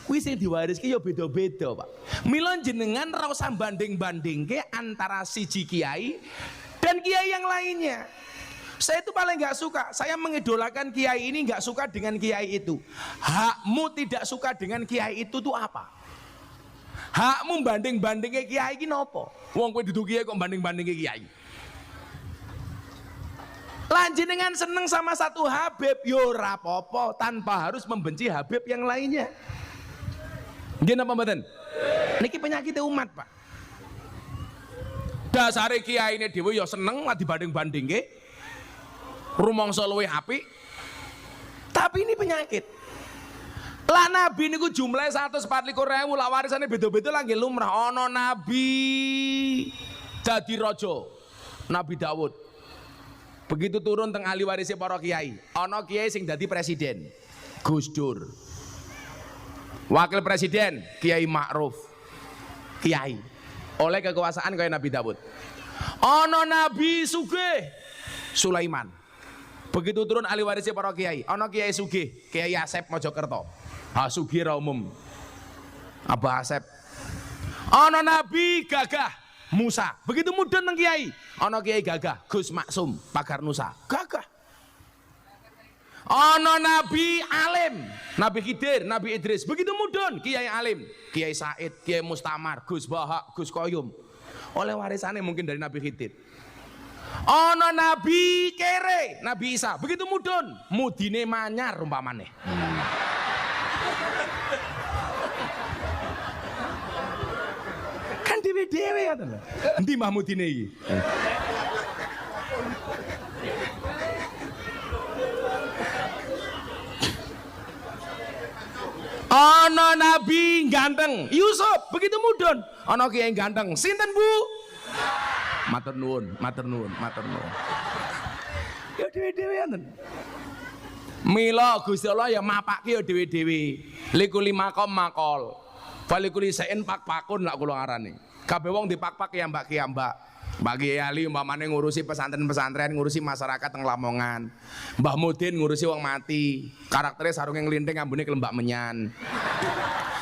kuwi sing diwariske ya beda-beda, Pak. Mila jenengan ra usah banding-bandingke antara siji kiai dan kiai yang lainnya. Saya itu paling nggak suka, saya mengidolakan kiai ini, nggak suka dengan kiai itu. Hakmu tidak suka dengan kiai itu tuh apa? Hakmu banding-bandinge kiai iki napa? Wong kowe dudu kiai kok banding-bandinge kiai. Lan jenengan seneng sama satu Habib yo ora apa-apa tanpa harus membenci Habib yang lainnya. Nggih napa mboten? Niki penyakit umat, Pak. Dasare kiai ini dhewe ya seneng dibanding-bandingke. Rumangsa luwih apik. Tapi ini penyakit. Lah nabi niku jumlahe 144.000, lah warisane beda-beda lah nggih lumrah. Ana nabi dadi raja, Nabi Daud. Begitu turun teng ahli warise para kiai, ana kiai sing dadi presiden, Gus Dur. Wakil presiden, Kiai Ma'ruf. Kiai oleh kekuasaan kaya Nabi Daud. Ana nabi sugih, Sulaiman. Begitu turun ahli warisnya para kiai, ana kiai sugih, Kiai Asep Mojokerto. Ha sugih ra umum. Abah Asep. Ana nabi gagah, Musa. Begitu mudhun nang kiai, ana kiai gagah, Gus Maksum, Pagar Nusa. Gagah. Ana nabi alim, Nabi Khidir, Nabi Idris. Begitu mudhun kiai alim, Kiai Said, Kiai Mustamar, Gus Bahak, Gus Koyum. Oleh warisannya mungkin dari Nabi Khidir. Ana nabi kere, Nabi Isa. Begitu mudhun, mudine manyar umpamane. Kan dewe-dewe ngoten lho. Endi Mbah mudine iki? Ana nabi ganteng, Yusuf. Begitu mudhun, ana kiai ganteng. Sinten Bu? Matur nuwun, matur nuwun, matur nuwun. Ya dhewe-dhewe ngoten. Mila Gusti Allah ya mapake ya dhewe-dhewe. Likuli makom makol. Falikuli saen pak-pakun lak kula ngarani. Kabeh wong dipak-pak ya Mbak Kiambak. Mbak Kiai Ali umpamane ngurusi pesantren-pesantren, ngurusi masyarakat teng Lamongan. Mbah Mudin ngurusi wong mati. Karaktere sarunge nglinting ambune kelembak menyan.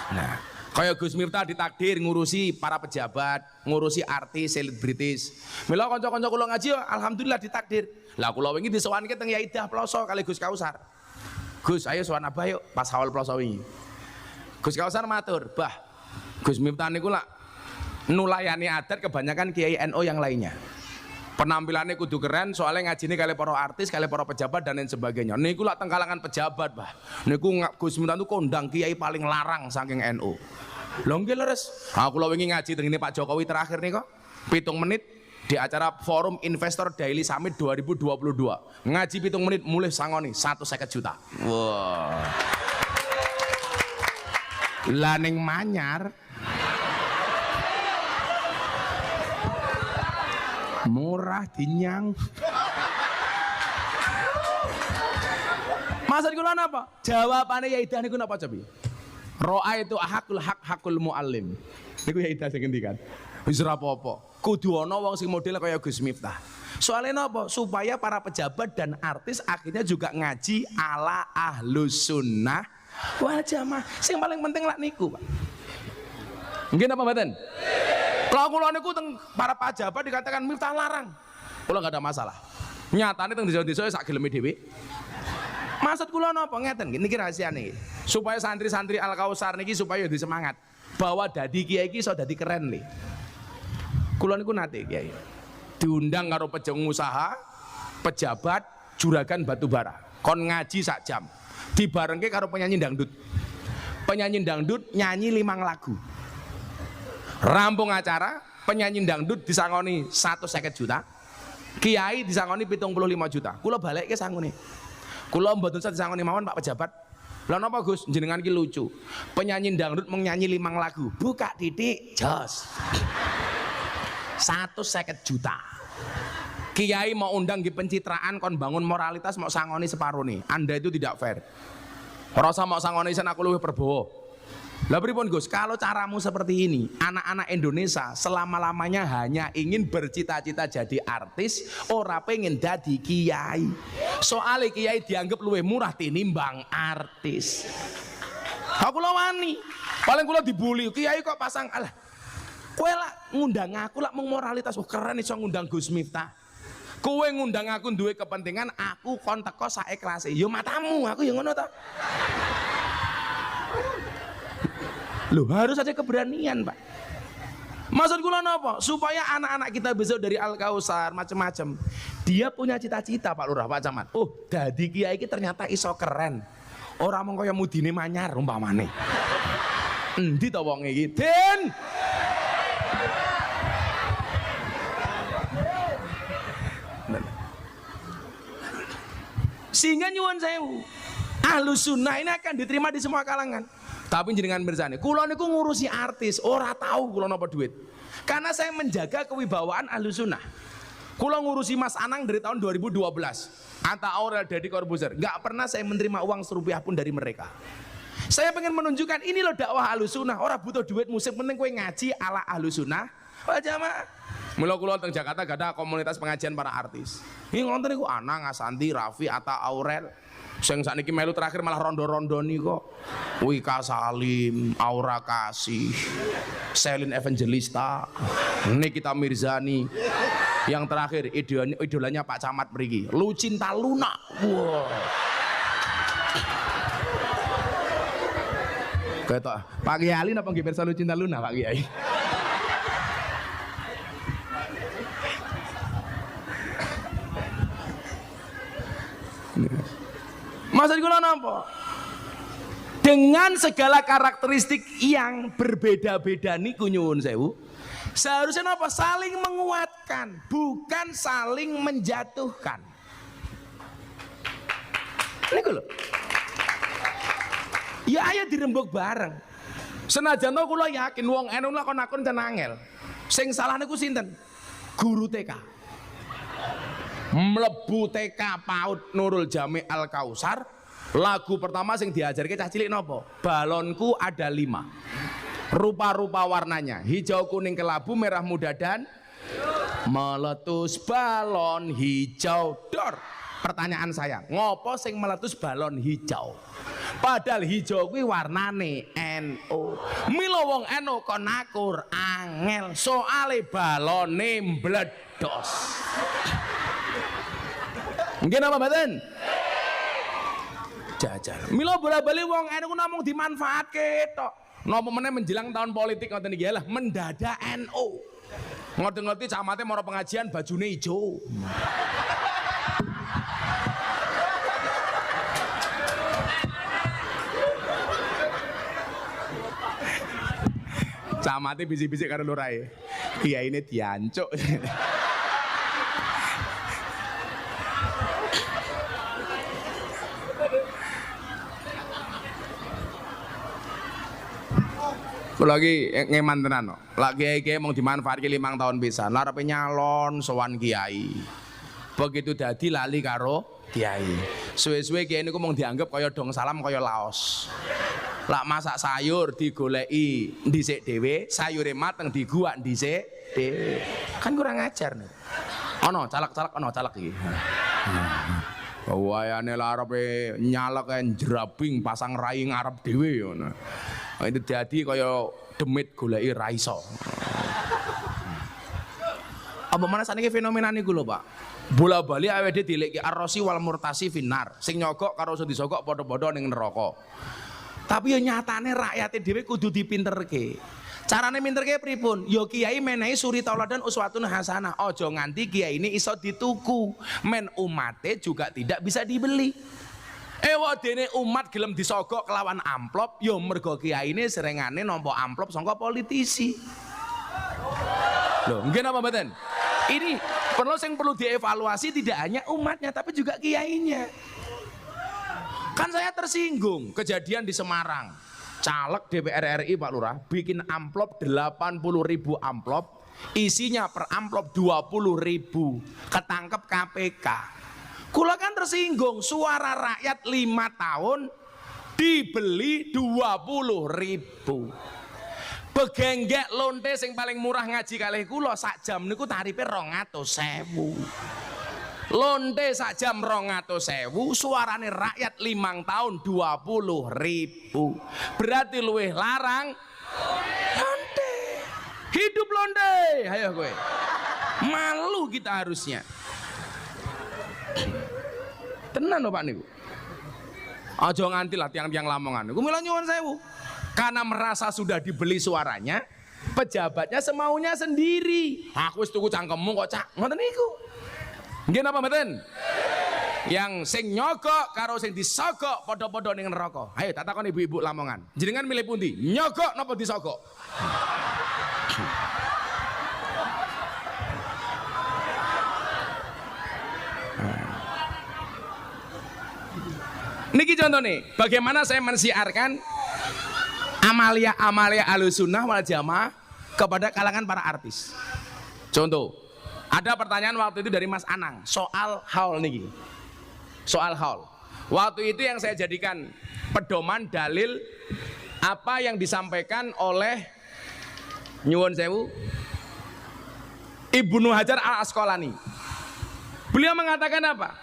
Nah, kaya Gus Miftah ditakdir ngurusi para pejabat, ngurusi artis, selebritis. Mila kanca-kanca kula ngaji alhamdulillah ditakdir. Lah kula wingi disowanke teng Yai Dah Ploso kali Gus Kausar. Gus, ayo sowan Abah yuk pas awal Ploso wingi. Gus Kausar matur, "Bah, Gus Miftah niku lak nulayani adat kebanyakan Kiai NU yang lainnya. Penampilannya kudu keren, soalnya ngajine kali para artis, kali para pejabat dan lain sebagainya. Niku lak teng kalangan pejabat, Bah. Niku Gus Miftah itu kondang Kiai paling larang saking NU. Lho nggih leres. Aku lho wingi ngaji teng Pak Jokowi terakhir nih kok. 7 menit di acara Forum Investor Daily Summit 2022. Ngaji 7 menit mulih sangoni 150 juta. Wah. Lah ning manyar murah dinyang. Maksud kula napa? Jawabane Yai Dah niku napa cobi? Ro'a itu ahakul hak hakul muallim. Niku Yai Dah sing ngendikan. Wis ora apa-apa. Kudu ana wong sing model kaya Gus Miftah. Soalnya napa? Supaya para pejabat dan artis akhirnya juga ngaji ala ahlus sunnah wal jamaah. Sing paling penting lak niku, Pak. Nggih napa mboten? Kalau kula niku teng para pejabat dikatakan Miftah larang. Kula enggak ada masalah. Nyatane teng desa-desa sak geleme dhewe. Maksud kula napa ngeten niki rahasiane. Supaya santri-santri Al Kausar niki supaya disemangat bahwa dadi kiai iki iso dadi keren le. Kula niku nate kiai. Diundang karo pengusaha, pejabat, juragan batubara. Kon ngaji sak jam. Dibarengke karo penyanyi dangdut. Penyanyi dangdut nyanyi 5 lagu. Rampung acara, penyanyi dangdut disangoni 150 juta. Kiai disangoni 75 juta. Kula balekke sangune. Kula mboten usah disangoni mawon Pak pejabat. Lah napa Gus? Jenengan ki lucu. Penyanyi dangdut menyanyi 5 lagu. Buka titik, jos. 150 juta. Kiai mau undang di pencitraan kon bangun moralitas mau sangoni separuh nih. Anda itu tidak fair. Rasa mau sangoni sen aku luwih perbowo. Lah pripun Gus? Kalau caramu seperti ini, anak-anak Indonesia selama-lamanya hanya ingin bercita-cita jadi artis, ora pengen dadi kiai. Soalnya kiai dianggap luwih murah tinimbang artis. Aku lawani. Paling kula dibully, kiai kok pasang alah. Kowe lah ngundang aku lah mung moralitas. Oh keren iso ngundang Gus Miftah. Kowe ngundang aku duwe kepentingan, aku kon teko sak ikhlase. Ya matamu, aku ya ngono ta. Loh, harus ada keberanian, Pak. Maksud kula napa? Supaya anak-anak kita besok dari Al Kausar macam-macam. Dia punya cita-cita, Pak Lurah, Pak Camat. Oh, dadi kiai iki ternyata iso keren. Ora mung kaya mudine manyar umpamane. Endi to wong iki? Den. Sehingga nyuwun sewu, Ahlus Sunnah ini akan diterima di semua kalangan. Tapi jenengan mirsani, kula niku ngurusi artis, ora tahu kula napa duit. Karena saya menjaga kewibawaan Ahlus Sunnah. Kula ngurusi Mas Anang dari tahun 2012. Anta Aurel, Deddy Corbuzier, nggak pernah saya menerima uang serupiah pun dari mereka. Saya pengen menunjukkan ini loh dakwah Ahlus Sunnah. Orang butuh duit musik, penting kowe ngaji ala Ahlus Sunnah. Wah jamaah. Mula kula teng Jakarta gak ada komunitas pengajian para artis. Ini ngonten niku Anang, Asanti, Raffi, Atta Aurel. Sing sakniki melu terakhir malah rondo-rondoni kok. Wika Salim, Aura Kasih, Selin Evangelista, Nikita Mirzani. Yang terakhir idolanya Pak Camat mriki, Lucinta Luna. Wow. Ketok Pak Kiai napa nggih pirsa Lucinta Luna, Pak Kiai? Maksud kula napa? Dengan segala karakteristik yang berbeda-beda niku nyuwun sewu, seharusnya napa? Saling menguatkan, bukan saling menjatuhkan. Niku lho. Ya ayo dirembuk bareng. Senajan to kula yakin wong NU lakon-lakon ten angel. Sing salah niku sinten? Guru TK. Mlebu TK PAUD Nurul Jami Al Kausar, lagu pertama sing diajarke cah cilik nopo? Balonku ada 5. Rupa-rupa warnanya, hijau, kuning, kelabu, merah muda dan meletus balon hijau. Dor. Pertanyaan saya, ngopo sing meletus balon hijau? Padahal hijau kuwi warnane NU. Mila wong NU kon nakur angel, soale balone mbledos. Nggih napa mboten? Jajal. Mila bola-bali wong NU namung dimanfaatke tok. Napa meneh menjelang tahun politik ngoten iki lah mendadak NU. Ngerti-ngerti camate mara pengajian bajune ijo. Camate bisik-bisik karo lurae. Kiyaine diancuk. Lagi ngeman tenan no. Lagi kiai mau dimanfaatkan 5 tahun bisa. Larepe nyalon sowan kiai. Begitu dadi lali karo kiai. Suwe-suwe kiai niku mau dianggap kaya dong salam kaya laos. Lak masak sayur digoleki dhisik dhewe, sayure mateng diguak dhisik dhewe. Kan kurang ajar nih. Ono calak-calak ono calak iki. Wayane larepe nyalek njrabing pasang rai ngarep dhewe ngono. Itu jadi kaya demit goleki ra iso. Apa mana saniki fenomena niku lho, Pak. Bola-bali awake dhewe dileki arrosi wal murtasi finar. Sing nyogok karo sing disogok padha-padha ning neraka. Tapi ya nyatane rakyate dhewe kudu dipinterke. Carane minterke pripun? Ya kiai menehi suri tauladan uswatun hasanah. Aja nganti kiai ini iso dituku. Men umate juga tidak bisa dibeli. Dene umat gelem disogok kelawan amplop, ya mergo kiyaine serengane nampa amplop sangka politisi. Loh, nggih napa mboten? Ini perlu dievaluasi tidak hanya umatnya tapi juga kiainya. Kan saya tersinggung kejadian di Semarang. Caleg DPR RI Pak Lurah bikin amplop 80.000 amplop, isinya per amplop 20.000. Ketangkep KPK. Kula kan tersinggung, suara rakyat 5 tahun dibeli 20.000. Begenggek lonte sing paling murah ngaji kalih kula sak jam niku tarife 200.000. Lonte sak jam 200.000, suarane rakyat 5 tahun 20.000. Berarti luwih larang lonte. Hidup lonte. Ayo kowe. Malu kita harusnya. Tenan lho Pak niku. Aja nganti lah tiang-tiang Lamongan. Niku mila nyuwun sewu. Karena merasa sudah dibeli suaranya, pejabatnya semaunya sendiri. Aku wis tuku cangkemmu kok cak. Ngoten niku. Nggih napa mboten? Yang sing nyogok karo sing disogok padha-padha ning neraka. Ayo tak takon ibu-ibu Lamongan. Jenengan milih pundi? Nyogok napa disogok? Niki contoh nih, bagaimana saya mensiarkan amalia-amalia Ahlussunnah wal Jamaah kepada kalangan para artis. Contoh, ada pertanyaan waktu itu dari Mas Anang soal haul niki. Soal haul. Waktu itu yang saya jadikan pedoman dalil apa yang disampaikan oleh nyuwun sewu Ibnu Hajar Al Asqalani. Beliau mengatakan apa?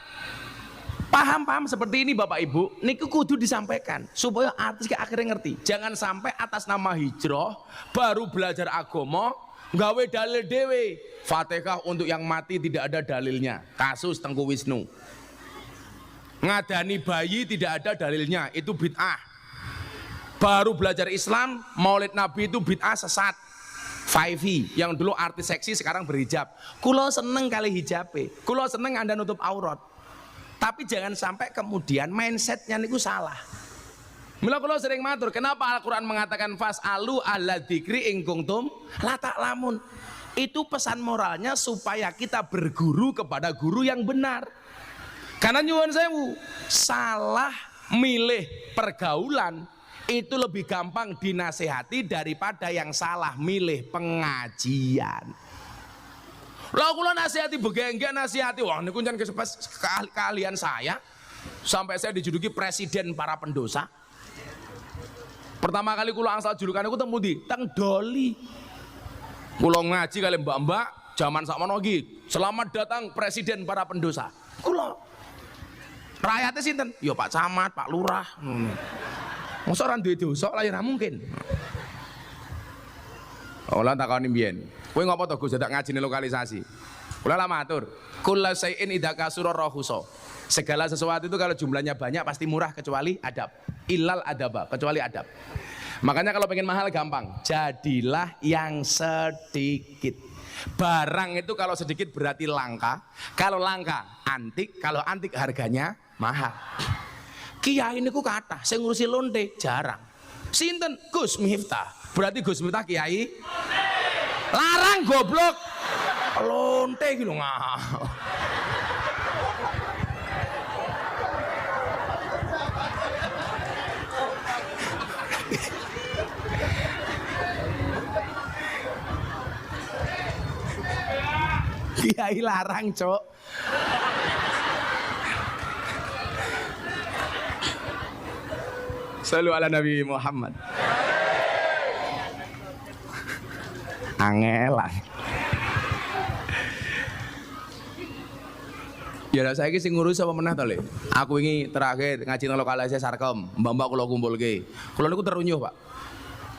Paham-paham seperti ini Bapak Ibu, niku kudu disampaikan supaya artis ke akhirnya ngerti. Jangan sampai atas nama hijrah baru belajar agama gawe dalil dewe. Fatihah untuk yang mati tidak ada dalilnya. Kasus Tengku Wisnu. Ngadani bayi tidak ada dalilnya, itu bid'ah. Baru belajar Islam, Maulid Nabi itu bid'ah sesat. Faifi yang dulu artis seksi sekarang berhijab. Kulo seneng kali hijabe. Kulo seneng Anda nutup aurat. Tapi jangan sampai kemudian mindsetnya niku salah. Mula kula sering matur, kenapa Al-Quran mengatakan fas'alu ala dzikri in kuntum la ta'lamun. Itu pesan moralnya supaya kita berguru kepada guru yang benar. Karena nyuwun sewu, salah milih pergaulan itu lebih gampang dinasehati daripada yang salah milih pengajian. Lah kula nasihati begengge nasihati wah niku jan keahlian saya sampai saya dijuluki presiden para pendosa. Pertama kali kula angsal julukan niku teng pundi? Teng Doli. Kula ngaji kali mbak-mbak zaman sakmono iki. Selamat datang presiden para pendosa. Kula. Rakyatnya sinten? Ya Pak Camat, Pak Lurah. Mosok ora duwe dosa lah ya mungkin. Olah takoni mbiyen. Kowe ngopo to Gus dadak ngajine lokalisasi? Kula lah matur, kullu syai'in idza kasura rahusa. Segala sesuatu itu kalau jumlahnya banyak pasti murah kecuali adab. Illal adaba, kecuali adab. Makanya kalau pengen mahal gampang, jadilah yang sedikit. Barang itu kalau sedikit berarti langka, kalau langka antik, kalau antik harganya mahal. Kiai niku kathah, sing ngurusi lonte jarang. Sinten? Gus Miftah. Berarti Gus Miftah kiai larang goblok. Lonte iki lho ngah. Kiai larang, Cok. Sallu ala Nabi Muhammad. Angelan. Ya lah saiki sing ngurus apa meneh to, Le? Aku wingi terakhir ngaji nang lokalisasi Sarkem, mbak-mbak kula kumpulke. Kula niku terunyuh, Pak.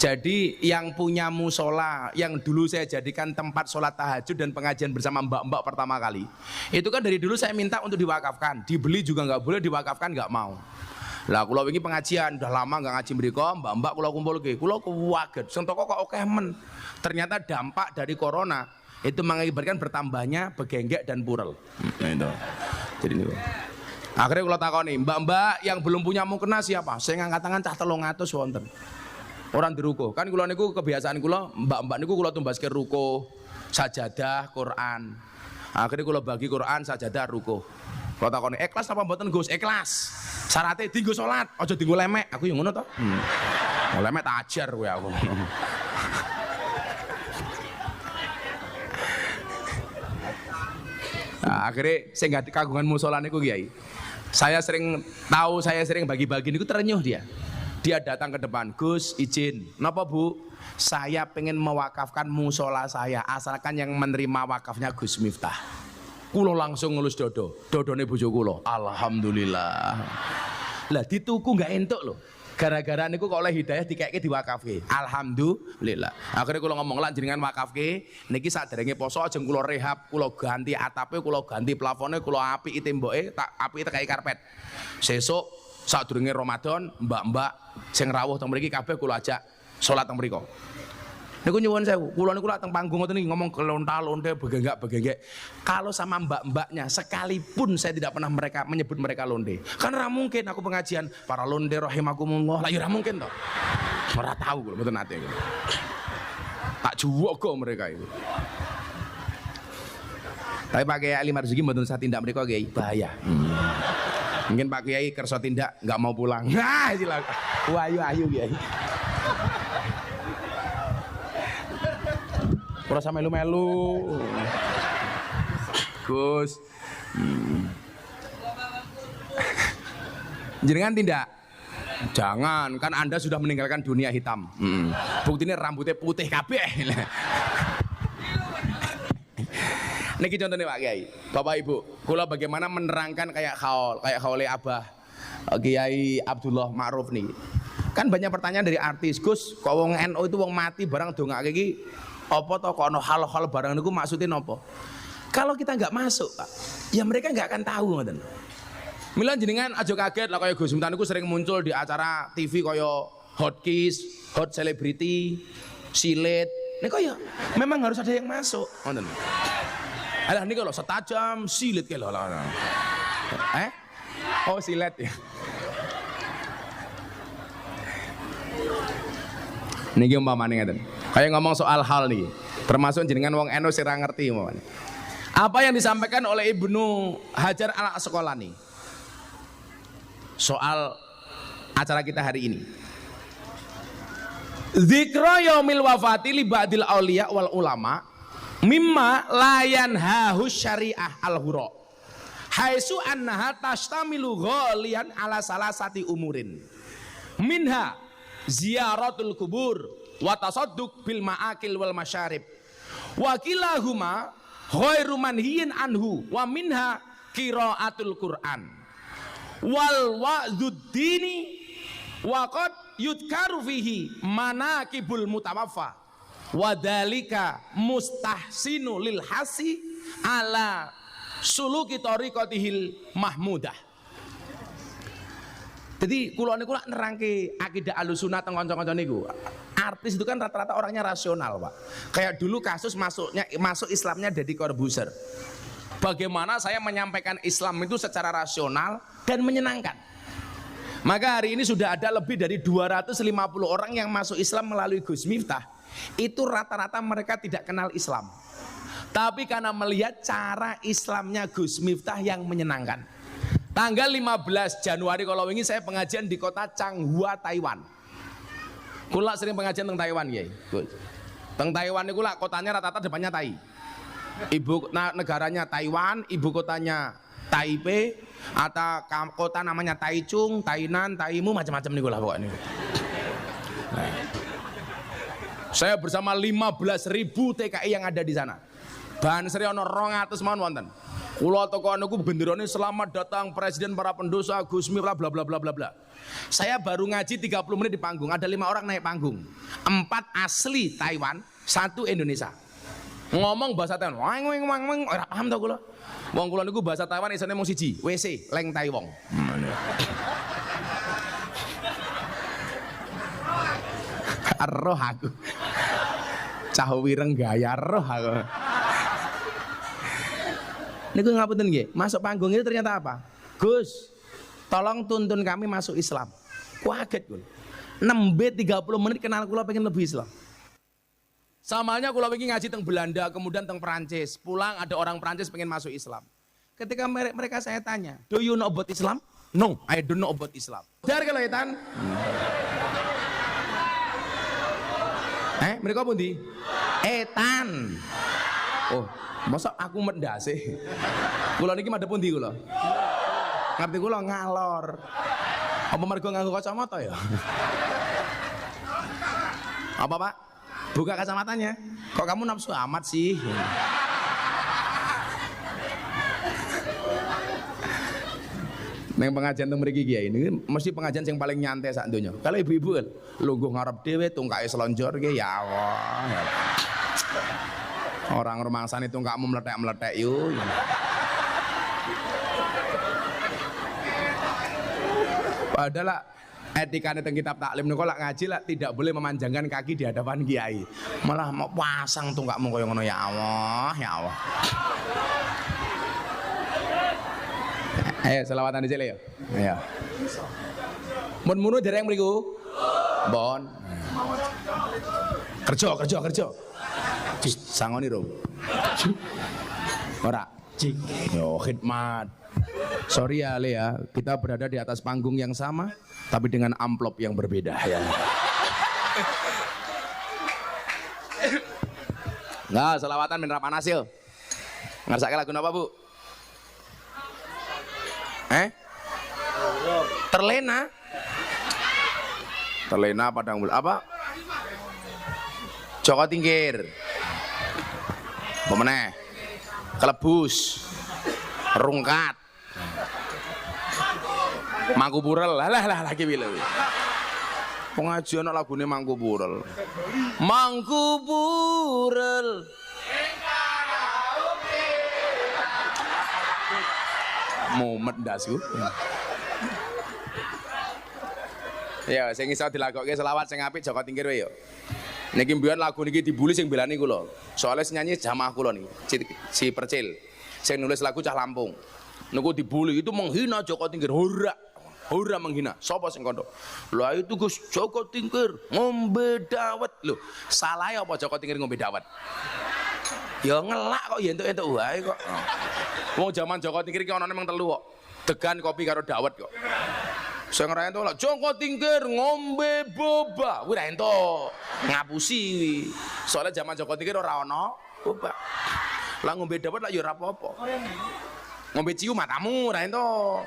Jadi yang punya musola yang dulu saya jadikan tempat sholat tahajud dan pengajian bersama mbak-mbak pertama kali, itu kan dari dulu saya minta untuk diwakafkan, dibeli juga nggak boleh, diwakafkan nggak mau. Lah kula wingi pengajian udah lama nggak ngaji mriko, mbak-mbak kula kumpulke, kula kuwaget, sing toko kok akeh men. Ternyata dampak dari corona itu mengakibatkan bertambahnya begenggek dan purel. Nah itu. Jadi ini. Akhirnya kula takoni, mbak-mbak yang belum punya mukena siapa? Saya ngangkat tangan cah 300 wonten. Orang di ruko, kan kula niku kebiasaan kula, mbak-mbak niku kula tumbaske ruko, sajadah, Quran. Akhirnya kula bagi Quran, sajadah, ruko. Kula takoni, ikhlas apa mboten Gus? Ikhlas. Syaratnya dienggo salat, aja dienggo lemek. Aku yo ngono to. Lemek tak ajar kowe aku. Nah, akhirnya saya nggak kagungan musola niku Kiai. Saya sering bagi-bagi niku terenyuh dia. Dia datang ke depan, Gus izin. Napa Bu? Saya pengen mewakafkan musola saya, asalkan yang menerima wakafnya Gus Miftah. Kulo langsung ngelus dodone bojo kulo. Alhamdulillah. Lah dituku nggak entuk loh. Gara-gara niku kok oleh hidayah dikeke diwakafke. Alhamdulillah. Akhirnya kulo ngomong lan jenengan wakafke, niki saderenge poso ajeng kulo rehab, kulo ganti atape, kulo ganti plafone, kulo apiki temboke, tak apiki tekai karpet. Sesuk sadurunge Ramadan, mbak-mbak sing rawuh teng mriki kabeh kula ajak salat teng mriku. Niku nyuwun sewu, kula niku lak teng panggung ngoten iki ngomong kelonta-lonte begenggak-begenggek. Kalau sama mbak-mbaknya sekalipun saya tidak pernah menyebut mereka londe. Karena mungkin aku pengajian para londe rahimakumullah. Lah ya mungkin toh. Ora tahu kula mboten nate. Tak juwogo mereka itu. Tapi Pak Kiai Ali Marzuki mboten usah tindak mriku Kiai, bahaya. Mungkin Pak Kiai kersa tindak enggak mau pulang. Nah, silakan. Ayu Kiai. Ora sampe melu-melu. Gus. Jenengan tindak? Jangan, kan Anda sudah meninggalkan dunia hitam. Buktinya rambutnya putih kabeh. Niki contohnya Pak Kiai, Bapak Ibu, kula bagaimana menerangkan kayak khaule Abah Kiai Abdullah Ma'ruf nih. Kan banyak pertanyaan dari artis, Gus, kok wong NU itu wong mati barang dongake iki apa to kok ono hal-hal barang niku maksudnya napa? Kalau kita nggak masuk, Pak, ya mereka nggak akan tahu ngoten. Mila jenengan aja kaget lah kaya Gus Miftah niku sering muncul di acara TV kaya Hot Kiss, Hot Celebrity, Silet. Niku ya memang harus ada yang masuk, ngoten. Alah niku lho setajam silet ke lho. Oh silet ya. Niki umpamane ngaten. Kayak ngomong soal hal nih, termasuk jenengan wong NU sing ra ngerti umpamane. Apa yang disampaikan oleh Ibnu Hajar al Asqalani soal acara kita hari ini. Dzikra yaumil wafati li ba'dil auliya wal ulama mimma layan hahus syariah al-hura haitsu annaha tashtamilu ghalian ala salasati umurin minha ziyaratul kubur wa tasadduq bil ma'akil wal masyarib wa kilahuma ghairu manhiyin anhu wa minha qiraatul Qur'an wal wa'dzud dini wa qad yudkaru fihi manaqibul mutawaffa wadhalika mustahsinu lil hasi ala suluki tariqatihil mahmudah. Jadi kula niku lak nerangke akidah Ahlussunnah teng kanca-kanca niku. Artis itu kan rata-rata orangnya rasional, Pak. Kayak dulu kasus masuk Islamnya Deddy Corbuzier. Bagaimana saya menyampaikan Islam itu secara rasional dan menyenangkan. Maka hari ini sudah ada lebih dari 250 orang yang masuk Islam melalui Gus Miftah. Itu rata-rata mereka tidak kenal Islam. Tapi karena melihat cara Islamnya Gus Miftah yang menyenangkan. Tanggal 15 Januari kalau ini saya pengajian di kota Changhua, Taiwan. Kula sering pengajian tentang Taiwan ya. Teng Taiwan itu lah kotanya rata-rata depannya Tai. Negaranya Taiwan, ibu kotanya Taipei, atau kota namanya Taichung, Tainan, Taimu, macam-macam nih lah pokoknya. Nah. Saya bersama 15.000 TKI yang ada di sana. Bahan seri ono 200 mawon wonten. Kula teko niku benderane selamat datang presiden para pendosa Gus Miftah bla bla bla bla bla. Saya baru ngaji 30 menit di panggung, ada 5 orang naik panggung. 4 asli Taiwan, 1 Indonesia. Ngomong bahasa Taiwan. Wang wang wang wang, ora paham to kula. Wong kula niku bahasa Taiwan isine mung siji, WC, leng tai wong. Roh aku. Cah wireng gaya roh aku. Niku ngapunten nggih, masuk panggung itu ternyata apa? Gus, tolong tuntun kami masuk Islam. Kaget kula. Nembe 30 menit kenal kula pengen lebih Islam. Samanya kula wingi ngaji teng Belanda, kemudian teng Perancis. Pulang ada orang Perancis pengen masuk Islam. Ketika mereka saya tanya, "Do you know about Islam?" "No, I don't know about Islam." Dar kelihatan. Mereka pundi? Etan. Oh, masa aku mendase. Kula niki madhep pundi kula? Ngerti kula ngalor. Apa mergo nganggo kacamata ya? Apa, Pak? Buka kacamatanya. Kok kamu nafsu amat sih? Neng pengajian teng mriki Kiai ini mesti pengajian yang paling nyantai sak donya. Kalau ibu-ibu kan lungguh ngarep dhewe tungkae selonjor ki ya Allah. Orang rumangsane tungkakmu meletek-meletek yo. Padahal etika teng kitab taklim niku lak ngaji lak tidak boleh memanjangkan kaki di hadapan kiai. Malah mau pasang tungkakmu kaya ngono ya Allah, ya Allah. Ayo selawatan dhisik ya. Ayo. Mun munu dereng mriku. Bon. Kerja. Sangoni ro. Ora. Yo khidmat. Sorry ya Le ya, kita berada di atas panggung yang sama tapi dengan amplop yang berbeda ya. Nah, selawatan min Rapanasil. Ngersake lagu apa, Bu? Terlena padang bul apa? Joko Tingkir. Pemeneh. Kelebus. Rungkat. Mangku Purel. Lah lagi bila. Pengajian lagune Mangku Purel. Mangku Purel. Momen dasku. Ya, sing iso dilagokke selawat sing apik Joko Tingkir wae yo. Niki mbiyen lagu niki dibuli sing belani kula. Soale sing nyanyi jamaah kula niki, si Percil. Sing nulis lagu cah Lampung. Niku dibuli itu menghina Joko Tingkir. Ora menghina. Sapa sing kondo? Lah itu Gus Joko Tingkir ngombe dawet. Lho, salah apa Joko Tingkir ngombe dawet? Ya ngelak kok ya entuk-entuk wae kok. Wong jaman Joko Tingkir ki onone mung telu kok. Degan kopi karo dawet kok. Sing ora entuk lho Joko Tingkir ngombe boba. Kuwi ora entuk. Ngapusi kuwi. Soale jaman Joko Tingkir ora ana boba. Lah ngombe dawet lak ya ora apa-apa. Ngombe ciu matamu ora entuk.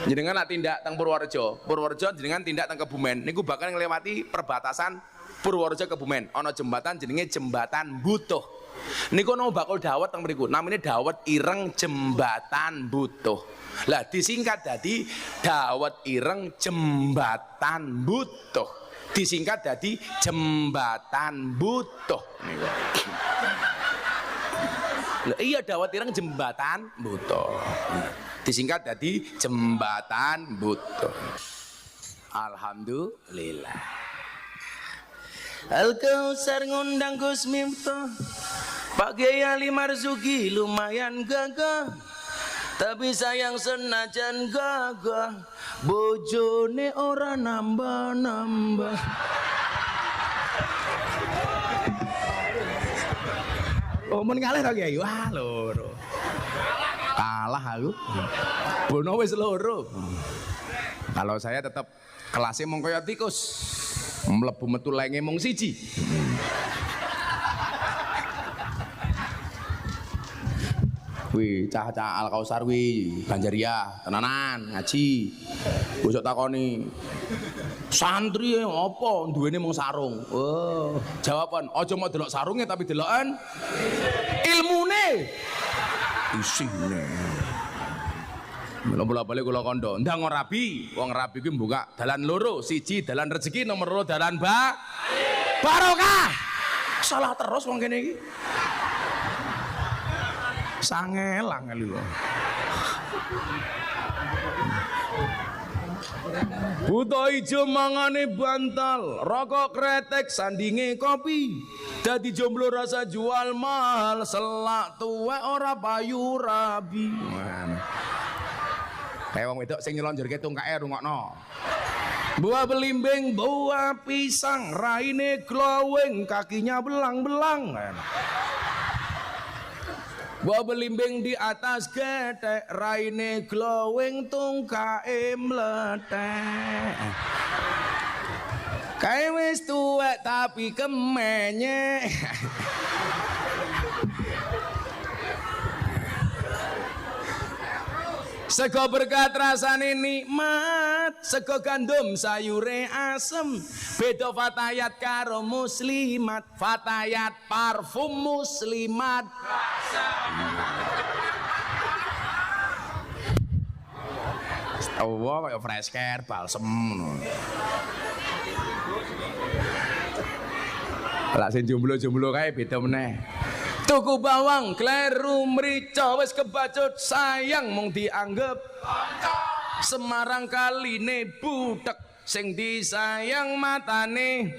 Jenengan lak tindak teng Purworejo. Purworejo jenengan tindak teng Kebumen. Niku bakal nglewati perbatasan Purworejo Kebumen. Ana jembatan jenenge Jembatan Butuh. Niku ono bakul dawet teng mriku. Namine dawet ireng Jembatan Butuh. Lah disingkat dadi dawet ireng Jembatan Butuh. Disingkat dadi Jembatan Butuh niku. Lah iya dawet ireng Jembatan Butuh. Disingkat dadi Jembatan Butuh. Alhamdulillah. Al-Kausar ngundang Gus Miftah. Pak Kiai Ali Marzuki lumayan gagah. Tapi sayang senajan gagah, bojone ora nambah-nambah. Oh men kalah to Kiai. Wah loro. Kalah aku. Bono wis loro. Kalau saya tetap kelasnya mung kaya tikus. Mlebu metu lenge mung siji. Wih, cah-cah Al-Kausar wih, Banjariah, tenanan, ngaji. Bosok takoni. Santri apa duwene mung sarung. Oh, jawaban, aja mau delok sarunge tapi deloken ilmune. Isine. Bola-bali kula kandha, ndang rabi, wong rabi kuwi mbuka dalan loro, siji dalan rezeki, nomor loro dalan barokah. Salah terus wong kene iki. Sangel-angel lho. Buta ijo mangane bantal, rokok kretek sandinge kopi. Dadi jomblo rasa jual mahal, selak tuwek ora payu rabi. Kayak wong wedok sing nyelonjorke tungkake rungokno. Buah belimbing, buah pisang, raine glowing, kakinya belang-belang. Buah belimbing di atas getek, raine glowing, tungkake mletek. Kae wis tuwek tapi kemenyek. Sego berkat rasane nikmat, sego gandum sayure asem. Beda Fatayat karo muslimat, Fatayat parfum muslimat. Allah kaya fresh care balsem ngono. Lah sing jomblo-jomblo kae beda meneh. Tuku bawang, kleru, mrica wis kebacut sayang mung dianggep kanca. Semarang kaline butek sing disayang matane.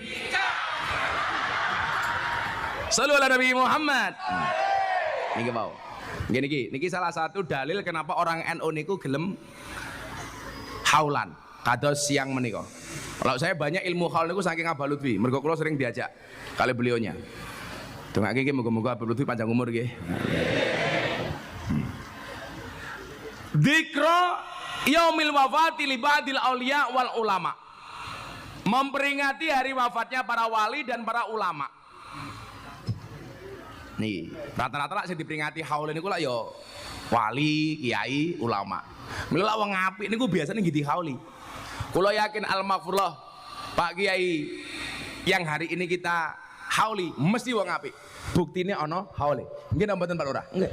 Shallu ala Nabi Muhammad. Niki mau. Niki salah satu dalil kenapa orang NU niku gelem haulan kados siang menika. Kalau saya banyak ilmu haul niku saking Abah Lutfi, mergo kula sering diajak kali beliaunya. Dongake iki muga-muga Abah Lutfi panjang umur nggih. Dzikra yaumil wafati li ba'dil auliya wal ulama. Memperingati hari wafatnya para wali dan para ulama. Nih, rata-rata lah sing diperingati haul niku lak ya wali, kiai, ulama. Mila wong apik niku biasane nggih dihauli. Kula yakin al-maghfurlah Pak Kiai yang hari ini kita hauli mesti wong apik. Buktine ana haule. Nggih napa mboten Pak Lurah? Nggih.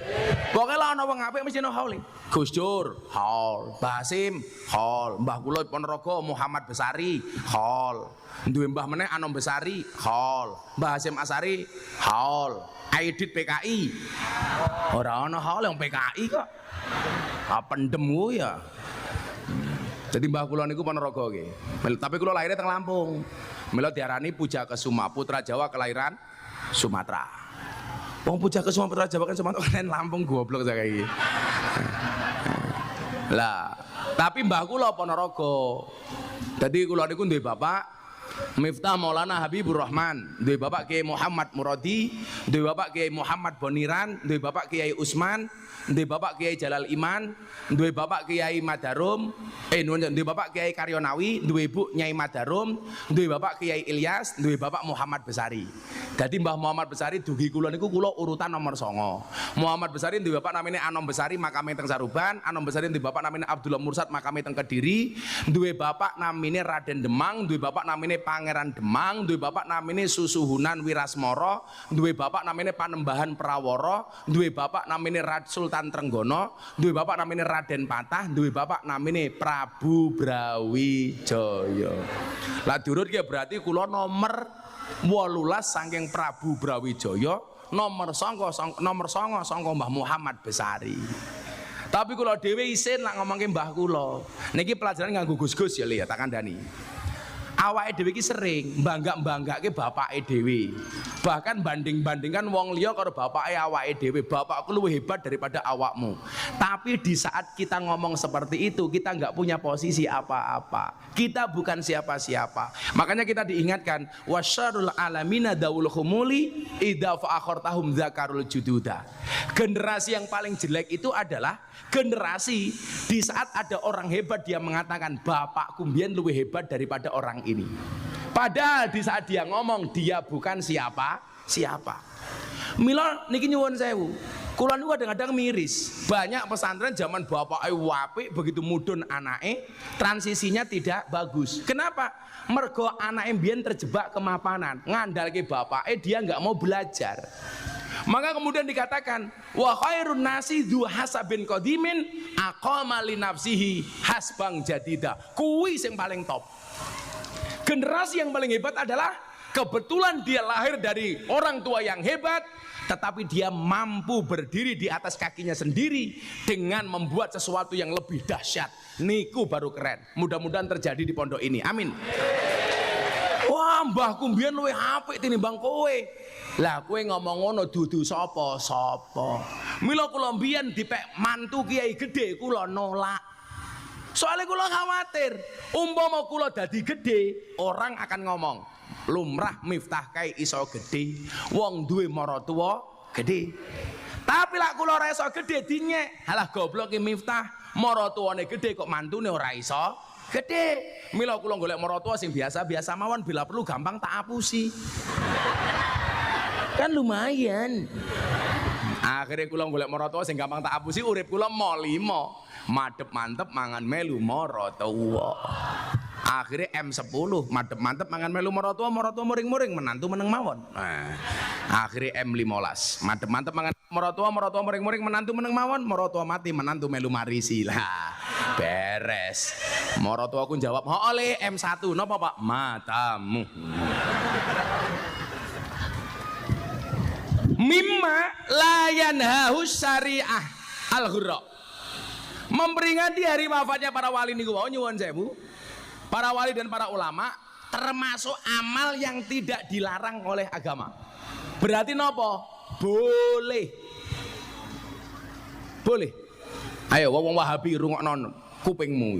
Pokoke lek ana wong apik mesti ana haule. Gus Dur, haul. Basim, haul. Mbah kula Ponorogo Muhammad Besari, haul. Duwe mbah meneh Anom Besari, haul. Mbah Hasyim Asari, haul. Aidit PKI. Ora ana haul yang PKI kok. Pendem ku ya. Jadi mbah kula niku Ponorogo nggih. Tapi kula lahirnya teng Lampung. Mila diarani Pujakesuma, putra Jawa kelahiran Sumatera. Wong Pujakesuma putra Jawa kan Sumatera kan Lampung goblok saya iki. Lah, tapi mbah kula Ponorogo. Dadi kula niku duwe bapak Miftah Maulana Habibur Rahman, duwe bapak Kiai Muhammad Muradi, duwe bapak Kiai Muhammad Boniran, duwe bapak Kiai Usman, duwe bapak Kiai Jalal Iman, duwe bapak Kiai Madarum, duwe bapak Kiai Karyonawi, duwe ibu Nyai Madarum, duwe bapak Kiai Ilyas, duwe bapak Muhammad Besari. Jadi Mbah Muhammad Besari dugi kula niku kula urutan nomor 9. Muhammad Besari duwe bapak namanya Anom Besari makame teng Saruban, Anom Besari duwe bapak namanya Abdullah Mursad makame teng Kediri, duwe bapak namanya Raden Demang, duwe bapak namanya Pangeran Demang, duwe bapak namanya Susuhunan Wirasmoro, duwe bapak namanya Panembahan Praworo, duwe bapak namanya Sultan Trenggono, duwe bapak namanya Raden Patah, duwe bapak namanya Prabu Brawijaya. Lah diurut ki berarti kula nomor 18 saking Prabu Brawijaya, nomor 9 sangka Mbah Muhammad Besari. Tapi kula dhewe isin lak ngomongke mbah kula. Niki pelajaran nganggo Gus-gus ya li ya tak kandhani. Awake dhewe iki sering bangga-banggake bapake dhewe. Bahkan banding-bandingkan wong liya karo bapake awake dhewe. Bapakku luwih hebat daripada awakmu. Tapi di saat kita ngomong seperti itu, kita nggak punya posisi apa-apa. Kita bukan siapa-siapa. Makanya kita diingatkan, wasyarul alamina daul khumuli idza fa'akhartahum dzakarul jududa. Generasi yang paling jelek itu adalah generasi di saat ada orang hebat dia mengatakan bapakku mbiyen luwih hebat daripada orang ini. Padahal di saat dia ngomong dia bukan siapa-siapa. Mila niki nyuwun sewu. Kula niku kadang-kadang miris. Banyak pesantren zaman bapake apik begitu mudhun anake, transisinya tidak bagus. Kenapa? Mergo anake mbiyen terjebak kemapanan, ngandalke bapake dia nggak mau belajar. Maka kemudian dikatakan wa khairun nasi dzu hasabin qadimin aqama li nafsihi hasbang jadida. Kuwi sing paling top. Generasi yang paling hebat adalah kebetulan dia lahir dari orang tua yang hebat, tetapi dia mampu berdiri di atas kakinya sendiri dengan membuat sesuatu yang lebih dahsyat. Niku baru keren. Mudah-mudahan terjadi di pondok ini. Amin. Wah, mbahku mbiyen luwih apik tinimbang kowe. Lah kowe ngomong ngono dudu sapa? Mila kula mbiyen dipek mantu kiai gede kula nolak. Soalnya kula khawatir, umpama kula dadi gede, orang akan ngomong, lumrah Miftah kae iso gede, wong duwe maratuwa gede. Tapi lak kula ora iso gede dinyek, halah goblok ki Miftah, maratuwane gede kok mantune ora iso gede. Mila kula golek maratuwa sing biasa-biasa mawon, bila perlu gampang tak apusi. Kan lumayan. Akhirnya kula golek maratuwa sing gampang tak apusi, urip kula mo 5. Madep mantep mangan melu maratuwa. Akhirnya M10 madep mantep mangan melu maratuwa muring-muring menantu meneng mawon. Nah, akhirnya M15 madep mantep mangan maratuwa muring-muring menantu meneng mawon, maratuwa mati menantu melu marisi. Lah beres. Maratuwa aku jawab, "Ho oleh M1 napa Pak?" "Matamu." Mimma la yanhahu syariah al-ghurra. Memperingati hari wafatnya para wali niku wau nyuwun sewu. Para wali dan para ulama termasuk amal yang tidak dilarang oleh agama. Berarti nopo? Boleh. Boleh. Ayo wong Wahabi rungokno kupingmu.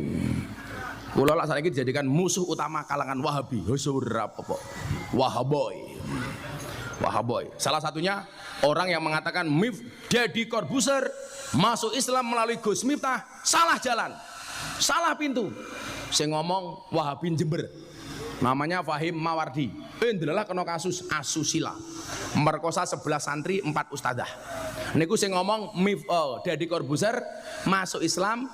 Kula lak saiki dijadikan musuh utama kalangan Wahabi. Ora apa-apa. Wahaboy. Wahaboy. Salah satunya orang yang mengatakan Deddy Corbuzier masuk Islam melalui Gus Miftah salah jalan. Salah pintu. Saya ngomong Wahabi Jember. Namanya Fahim Mawardi. Ndelalah kena kasus asusila. Merkosa 11 santri 4 ustadzah. Niku saya ngomong Deddy Corbuzier masuk Islam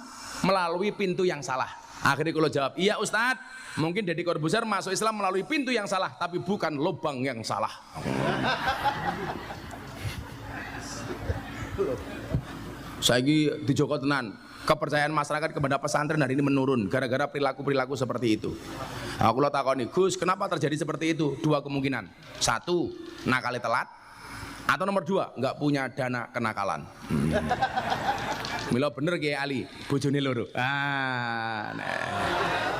melalui pintu yang salah. Akhirnya kalau jawab, iya Ustadz, mungkin Deddy Corbuzier masuk Islam melalui pintu yang salah, tapi bukan lubang yang salah. Saiki di Joko tenan, kepercayaan masyarakat kepada pesantren hari ini menurun gara-gara perilaku-perilaku seperti itu. Aku lo takoni, Gus, kenapa terjadi seperti itu? Dua kemungkinan. Satu, nakali telat. Atau nomor dua, nggak punya dana kenakalan. Mila bener Kiai Ali, bojone loro. Nah.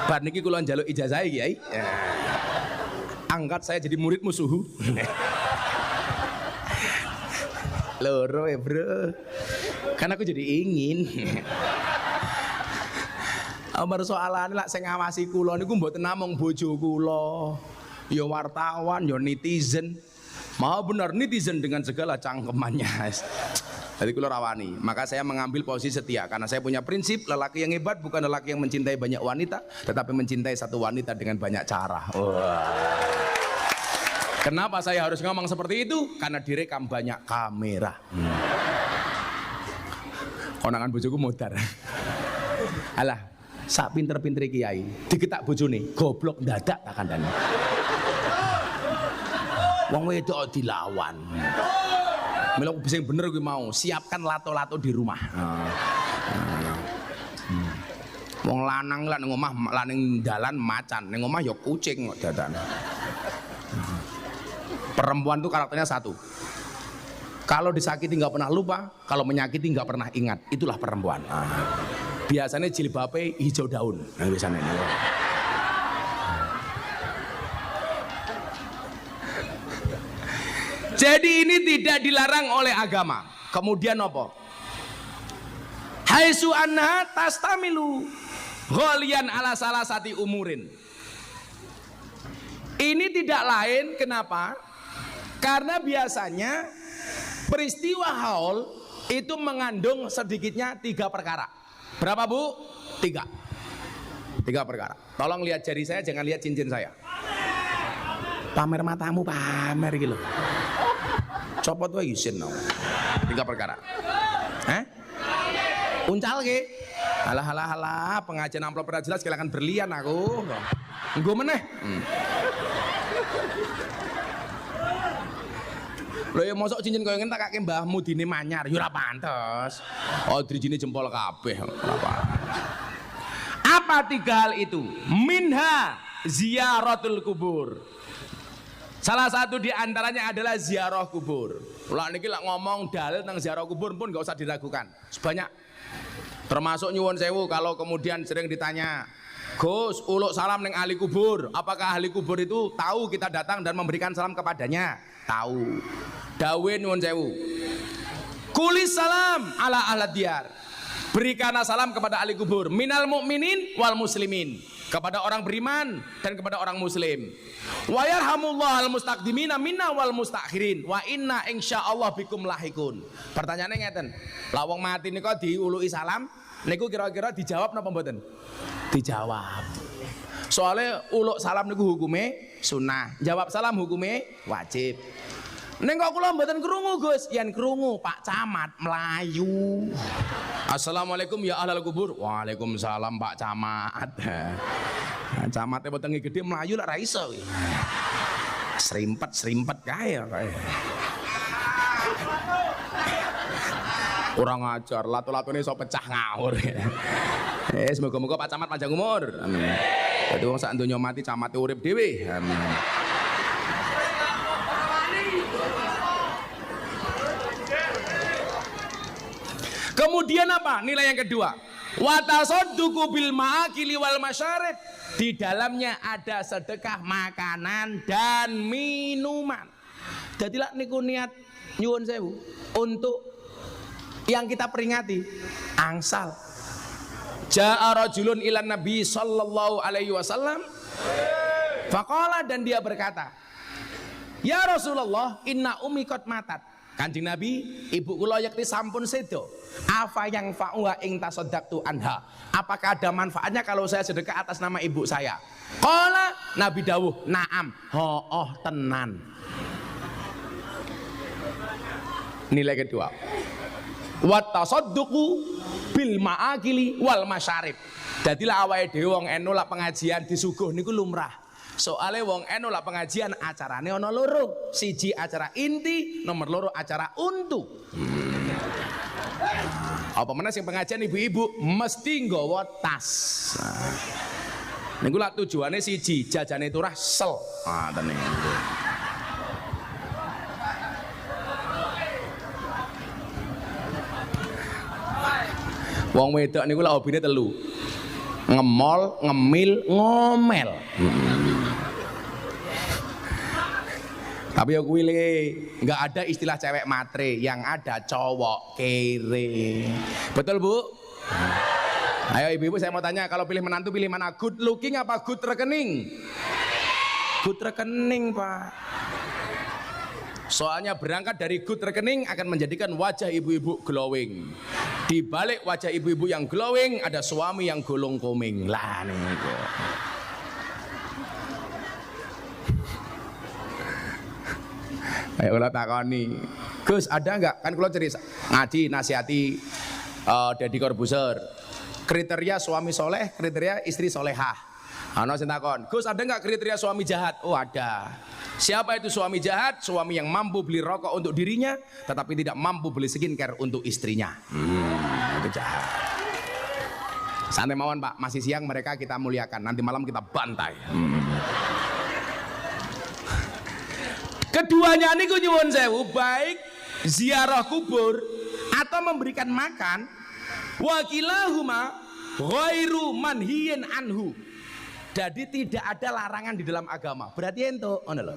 Bar niki kula njaluk ijazah Kiai. Angkat saya jadi muridmu suhu. Loro ya, Bro. Kan aku jadi ingin. Amar soalane lak sing ngawasi kula niku mboten namung bojo kula. Ya wartawan, ya netizen. Mau benar netizen dengan segala cangkemannya. Jadi kula rawani, maka saya mengambil posisi setia karena saya punya prinsip lelaki yang hebat bukan lelaki yang mencintai banyak wanita, tetapi mencintai satu wanita dengan banyak cara. Wah. Kenapa saya harus ngomong seperti itu? Karena direkam banyak kamera. Konangan bojoku modar. Alah, sak pinter-pinter kiai, diketak bojone, goblok dadak tak kandhane. Wong wedok dilawan. Mila sing bener kuwi mau, siapkan lato-lato di rumah. Wong lanang lan ning omah lan ning dalan macan, ning omah ya kucing kok dadan. Perempuan itu karakternya satu. Kalau disakiti nggak pernah lupa, kalau menyakiti nggak pernah ingat, itulah perempuan. Biasanya jilbabe hijau daun. Nah, biasanya ini. Jadi ini tidak dilarang oleh agama. Kemudian apa? Haitsu anha tastamilu ghalian ala salasati umurin. Ini tidak lain kenapa? Karena biasanya peristiwa haul itu mengandung sedikitnya 3 perkara. Berapa Bu? 3 perkara. Tolong lihat jari saya, jangan lihat cincin saya. Pamer matamu, pamer gitu. Copot wae isin no. 3 perkara. Uncal ke? Halah pengajian amplop ora jelas kelangan berlian aku. Nggo meneh. Lho ya mosok cincin koyo ngene tak kakek mbahmu dine manyar ya ora pantes. Oh drijine jempol kabeh ora pantes. Apa 3 hal itu? Minha ziyaratul kubur. Salah satu di antaranya adalah ziarah kubur. Lah niki lak ngomong dalil tentang ziarah kubur pun enggak usah diragukan. Sebanyak termasuk nyuwun sewu kalau kemudian sering ditanya, "Gus, uluk salam ning ahli kubur. Apakah ahli kubur itu tahu kita datang dan memberikan salam kepadanya?" Tahu. Dawe nyuwun sewu. Kulis salam ala ahli diyar. Berikanlah salam kepada ahli kubur, minal mu'minin wal muslimin. Kepada orang beriman dan kepada orang muslim. Wa yarhamullah al mustaqdimina minna wal mustakhirin wa inna insyaallah bikum lahikun. Pertanyaannya ngeten, lah wong mati nika diuluki salam niku kira-kira dijawab napa mboten? Dijawab. Soalnya uluk salam niku hukume sunnah, jawab salam hukume wajib. Ning kok kula mboten krungu Gus, yen krungu Pak Camat melayu. Assalamualaikum ya ahlal kubur. Waalaikumsalam Pak Camat. Camate wetenge gede melayu lak ra iso. Serimpet kae. Kurang ajar, lato-latone iso pecah ngawur. Semoga-moga Pak Camat panjang umur. Amin. Dadi wong sak donya mati camate urip dhewe. Amin. Kemudian apa? Nilai yang kedua. Wa tasadduqu bil ma'akili wal masyarib. Di dalamnya ada sedekah makanan dan minuman. Jadilah niku niat nyuwun sewu untuk yang kita peringati angsal. Ja'a rajulun ilan Nabi sallallahu alaihi wasallam. Faqala, dan dia berkata, ya Rasulullah, inna ummi qad matat. Kanjeng Nabi, ibu kula yakti sampun sedo. Afa yang fa'uha ing tasaddaqtu anha. Apakah ada manfaatnya kalau saya sedekah atas nama ibu saya? Qala, Nabi dawuh, na'am. Oh tenan. Nilai kedua. Wa tasadduqu bil ma'akili wal masyarib. Dadilah awake dhewe wong enu lak pengajian disuguh niku lumrah. Soale wong enu lak pengajian acarane ana loro. Siji acara inti, nomor loro acara untu. Apa meneh sing pengajian ibu-ibu mesti nggawa tas. Niku lak tujuane siji, jajane turah sel. Ah tenan. Wong wedok niku lak hobine telu. Ngemol, ngemil, ngomel. Tapi ya kuwi nggak ada istilah cewek matre, yang ada cowok kere. Betul Bu? Ayo ibu-ibu saya mau tanya, kalau pilih menantu pilih mana? Good looking apa good rekening? Good rekening Pak. Soalnya berangkat dari good rekening akan menjadikan wajah ibu-ibu glowing. Di balik wajah ibu-ibu yang glowing ada suami yang golong koming. Lah nih. Ayo kalau takoni, Gus ada nggak? Kan kalau cerita ngaji nasihati Deddy Corbuzier. Kriteria suami soleh, kriteria istri solehah. Ano sing takon, Gus ada nggak kriteria suami jahat? Oh ada. Siapa itu suami jahat? Suami yang mampu beli rokok untuk dirinya, tetapi tidak mampu beli skincare untuk istrinya. Itu jahat. Santai mawon Pak, masih siang mereka kita muliakan, nanti malam kita bantai. Keduanya niku nyuwun sewu, baik ziarah kubur atau memberikan makan, wakilahuma ghairu manhiyin anhu. Jadi tidak ada larangan di dalam agama. Berarti ento ngono lho.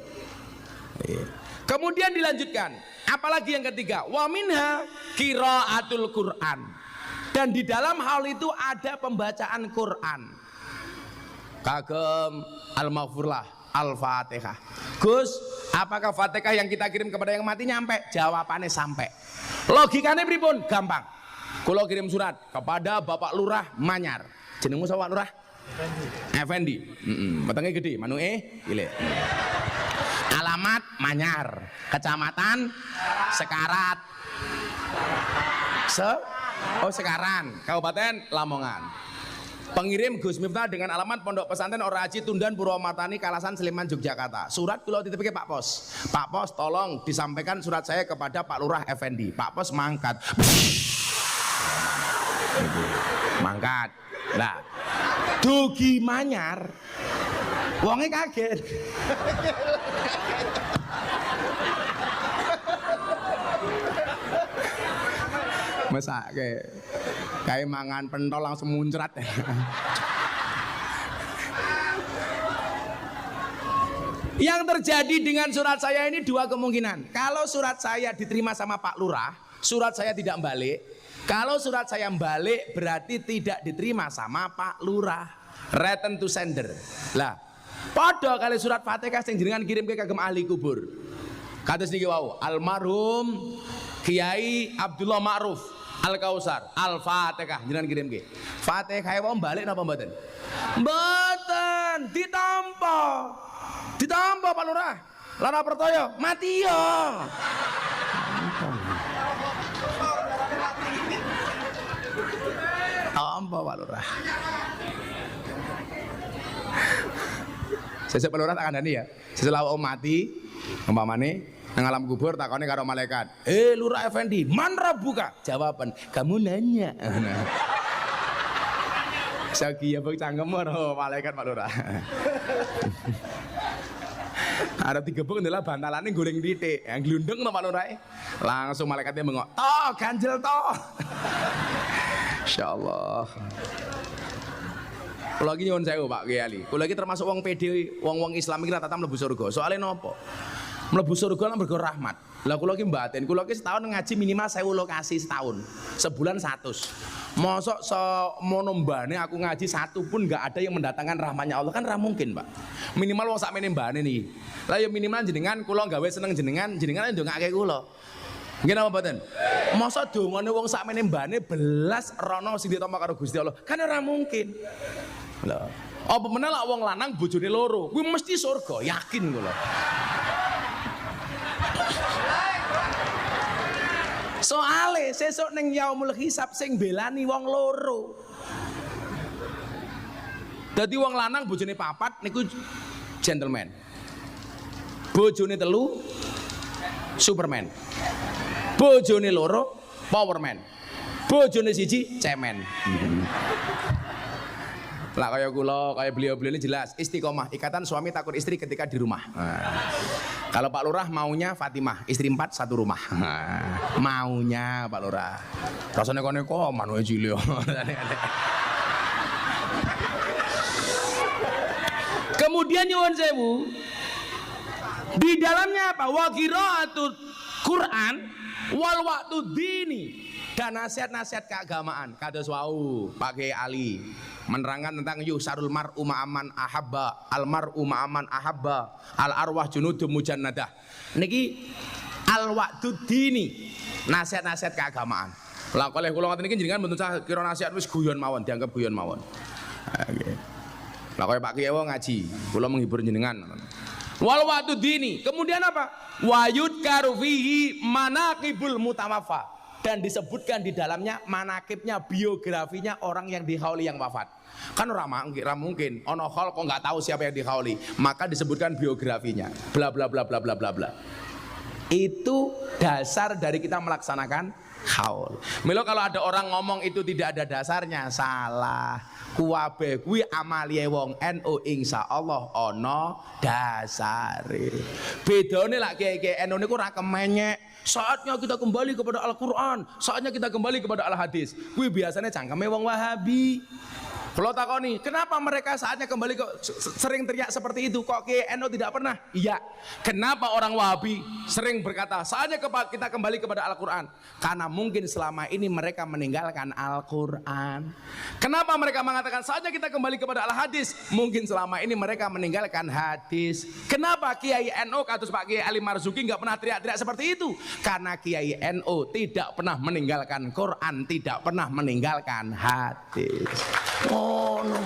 Kemudian dilanjutkan, apalagi yang ketiga, wa minha qiraatul Quran. Dan di dalam hal itu ada pembacaan Quran. Kagem al-maghfurlah, al-Fatihah. Gus, apakah Fatihah yang kita kirim kepada yang mati nyampe? Jawabannya sampai. Logikanya pripun? Gampang. Kalau kirim surat kepada Bapak Lurah Manyar. Jenengmu sapa Lurah? Effendi. Petenge gede, manu gile. Alamat Manyar, Kecamatan Sekarat. Sekaran, Kabupaten Lamongan. Pengirim Gus Miftah dengan alamat Pondok Pesantren Ora Haji Tundan Purwomartani Kalasan Sleman Yogyakarta. Surat kula dititipke Pak Pos. Pak Pos tolong disampaikan surat saya kepada Pak Lurah Effendi. Pak Pos mangkat. Mangkat. Lah, dugi Manyar. Wonge kaget. Masa kayak mangan pentol langsung muncrat. Yang terjadi dengan surat saya ini dua kemungkinan. Kalau surat saya diterima sama Pak Lurah, surat saya tidak balik. Kalau surat saya balik berarti tidak diterima sama Pak Lurah. Return to sender. Lah, padha kali surat Fatihah sing jenengan kirim ke kagem ahli kubur. Kados niki wau, almarhum Kiai Abdullah Ma'ruf Al-Kausar, Al-Fatihah jenengan kirim ke. Fatihah wau balik napa mboten? Mboten, ditampa. Ditampa Pak Lurah. Lara percaya, mati yo. Tampa Pak Lurah. Sesuk Pak Lurah tak kandhani ya. Sesuk awak mati, umpamane nang alam kubur takone karo malaikat. Lurah Effendi, man rabbuka? Jawaban, kamu nanya. Sagi ya bang cangkem karo malaikat Pak Lurah. Ada tiga buk adalah bantalannya goreng titik, yang gelundeng Pak Lurah. Langsung malaikatnya mengok, toh ganjel toh. Insyaallah. Kula iki nyuwun sewu Pak Kiai Ali. Kula iki termasuk wong PD, wong Islam iki rata-rata mlebu surga. Soale napa? Mlebu surga lan mergo rahmat. Lah kula iki mbaten, kula iki setahun ngaji minimal 1000 lokasi setahun. Sebulan 100. Mosok semono mbane aku ngaji satu pun enggak ada yang mendatangkan rahmatnya Allah, kan ra mungkin, Pak. Minimal wong sakmene mbane niki. Lah ya minimal jenengan kula gawe seneng jenengan ndongake kula. Nggih napa mboten? Mosok dongane wong sakmene mbane belas rono sing ditampa karo Gusti Allah. Kan ora mungkin. Lho, apa meneh lak wong lanang bojone loro, kuwi mesti surga, yakin kula. Soale sesuk ning yaumul hisab sing belani wong loro. Dadi wong lanang bojone 4 niku gentleman. Bojone 3 Superman. Bojone 2 Powerman. Bojone 1 cemen. Lah kaya kula, kaya beliau-beliau ini jelas istiqomah, ikatan suami takut istri ketika di rumah. Kalau Pak Lurah maunya Fatimah, istri 4 satu rumah. Maunya Pak Lurah. Rasanya kok manuwe cilio. Kemudian nyuwun sewu, di dalamnya apa? Wa qiraatul Quran wal waqtu dini, dan nasihat-nasihat keagamaan. Kados wau Pak Kiai Ali menerangkan tentang yusarul mar'u ma'aman ahabba, al mar'u ma'aman ahabba, al arwah junudum mujannadah. Niki al waqtu dini, nasihat-nasihat keagamaan. Lah oleh kula ngoten niki jenengan mboten cah kira nasihat wis guyon mawon, dianggap guyon mawon. Nggih. Lah kaya Pak Kiai ngaji, kula menghibur jenengan. Wal waqtu dini. Kemudian apa? Wa yudkaru fihi manaqibul mutamaffa. Dan disebutkan di dalamnya manakibnya, biografinya orang yang dihauli yang wafat. Kan ora mungkin ono hal kok nggak tahu siapa yang dihauli, maka disebutkan biografinya. Bla bla bla bla bla bla bla. Itu dasar dari kita melaksanakan haul. Milo kalau ada orang ngomong itu tidak ada dasarnya, salah. Kuwabe kuwi amalie wong NU insyaallah ana dasare. Bedane lak kiai-kiai NU niku ra kemenyek. Saatnya kita kembali kepada Al-Quran, saatnya kita kembali kepada Al-Hadis. Kuwi biasanya cangkeme wong Wahabi. Kalau takoni, kenapa mereka saatnya kembali sering teriak seperti itu? Kok KNU tidak pernah? Iya. Kenapa orang Wahabi sering berkata saatnya kita kembali kepada Al-Quran? Karena mungkin selama ini mereka meninggalkan Al-Quran. Kenapa mereka mengatakan saatnya kita kembali kepada Al-Hadis? Mungkin selama ini mereka meninggalkan hadis. Kenapa Kiai NU kados Pak Kiai Ali Marzuki nggak pernah teriak-teriak seperti itu? Karena Kiai NU tidak pernah meninggalkan Quran, tidak pernah meninggalkan hadis. Ngono.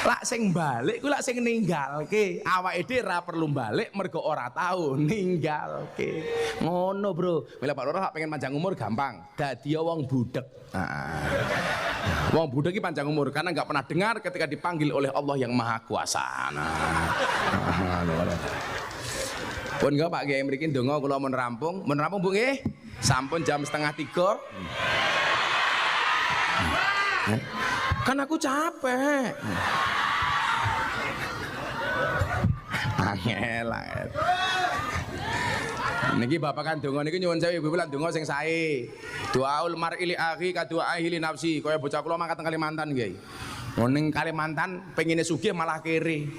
Lak sing balik ku lak sing ninggalke. Awake dhewe ora perlu balik mergo ora tahu ninggalke. Ngono, Bro. Mila Pak Lurah pengen panjang umur gampang. Dadi wong budek. Wong budek iki panjang umur karena enggak pernah dengar ketika dipanggil oleh Allah yang Maha Kuasa. Pun enggak Pak Kiai mriki ndonga kula mun rampung. Mun rampung Bu nggih. Sampun jam 2:30. Kan aku capek. Angel. Niki bapak kan donga niki nyuwun sewu ibu lan donga sing sae. Doaul mar'il akhi ka doa'i li nafsi. Kaya bocah kula mangkat teng Kalimantan nggih. Ning Kalimantan pengine sugih malah kere.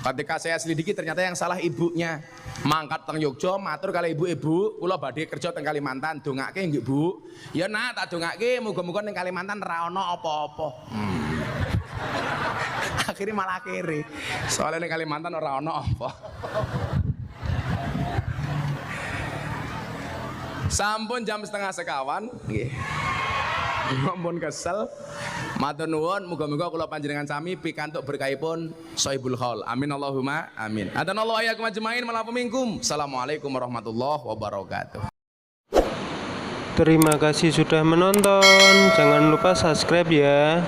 Ketika saya selidiki ternyata yang salah ibunya. Mangkat teng Yogya matur kali ibu-ibu, kula badhe kerja teng Kalimantan, dongake nggih Bu. Ya nak tak dongake muga-muga ning Kalimantan ra ono apa-apa. Akhirnya malah kere. Soalnya ning Kalimantan ora ono apa. Sampun jam 1:30 nggih. Ampun kesel. Matur nuwun, muga-muga kula panjenengan sami pikantuk berkahipun Sohibul Haul. Amin Allahumma amin. Adanallahu ayyakum ajmain malakum minkum. Assalamualaikum warahmatullahi wabarakatuh. Terima kasih sudah menonton. Jangan lupa subscribe ya.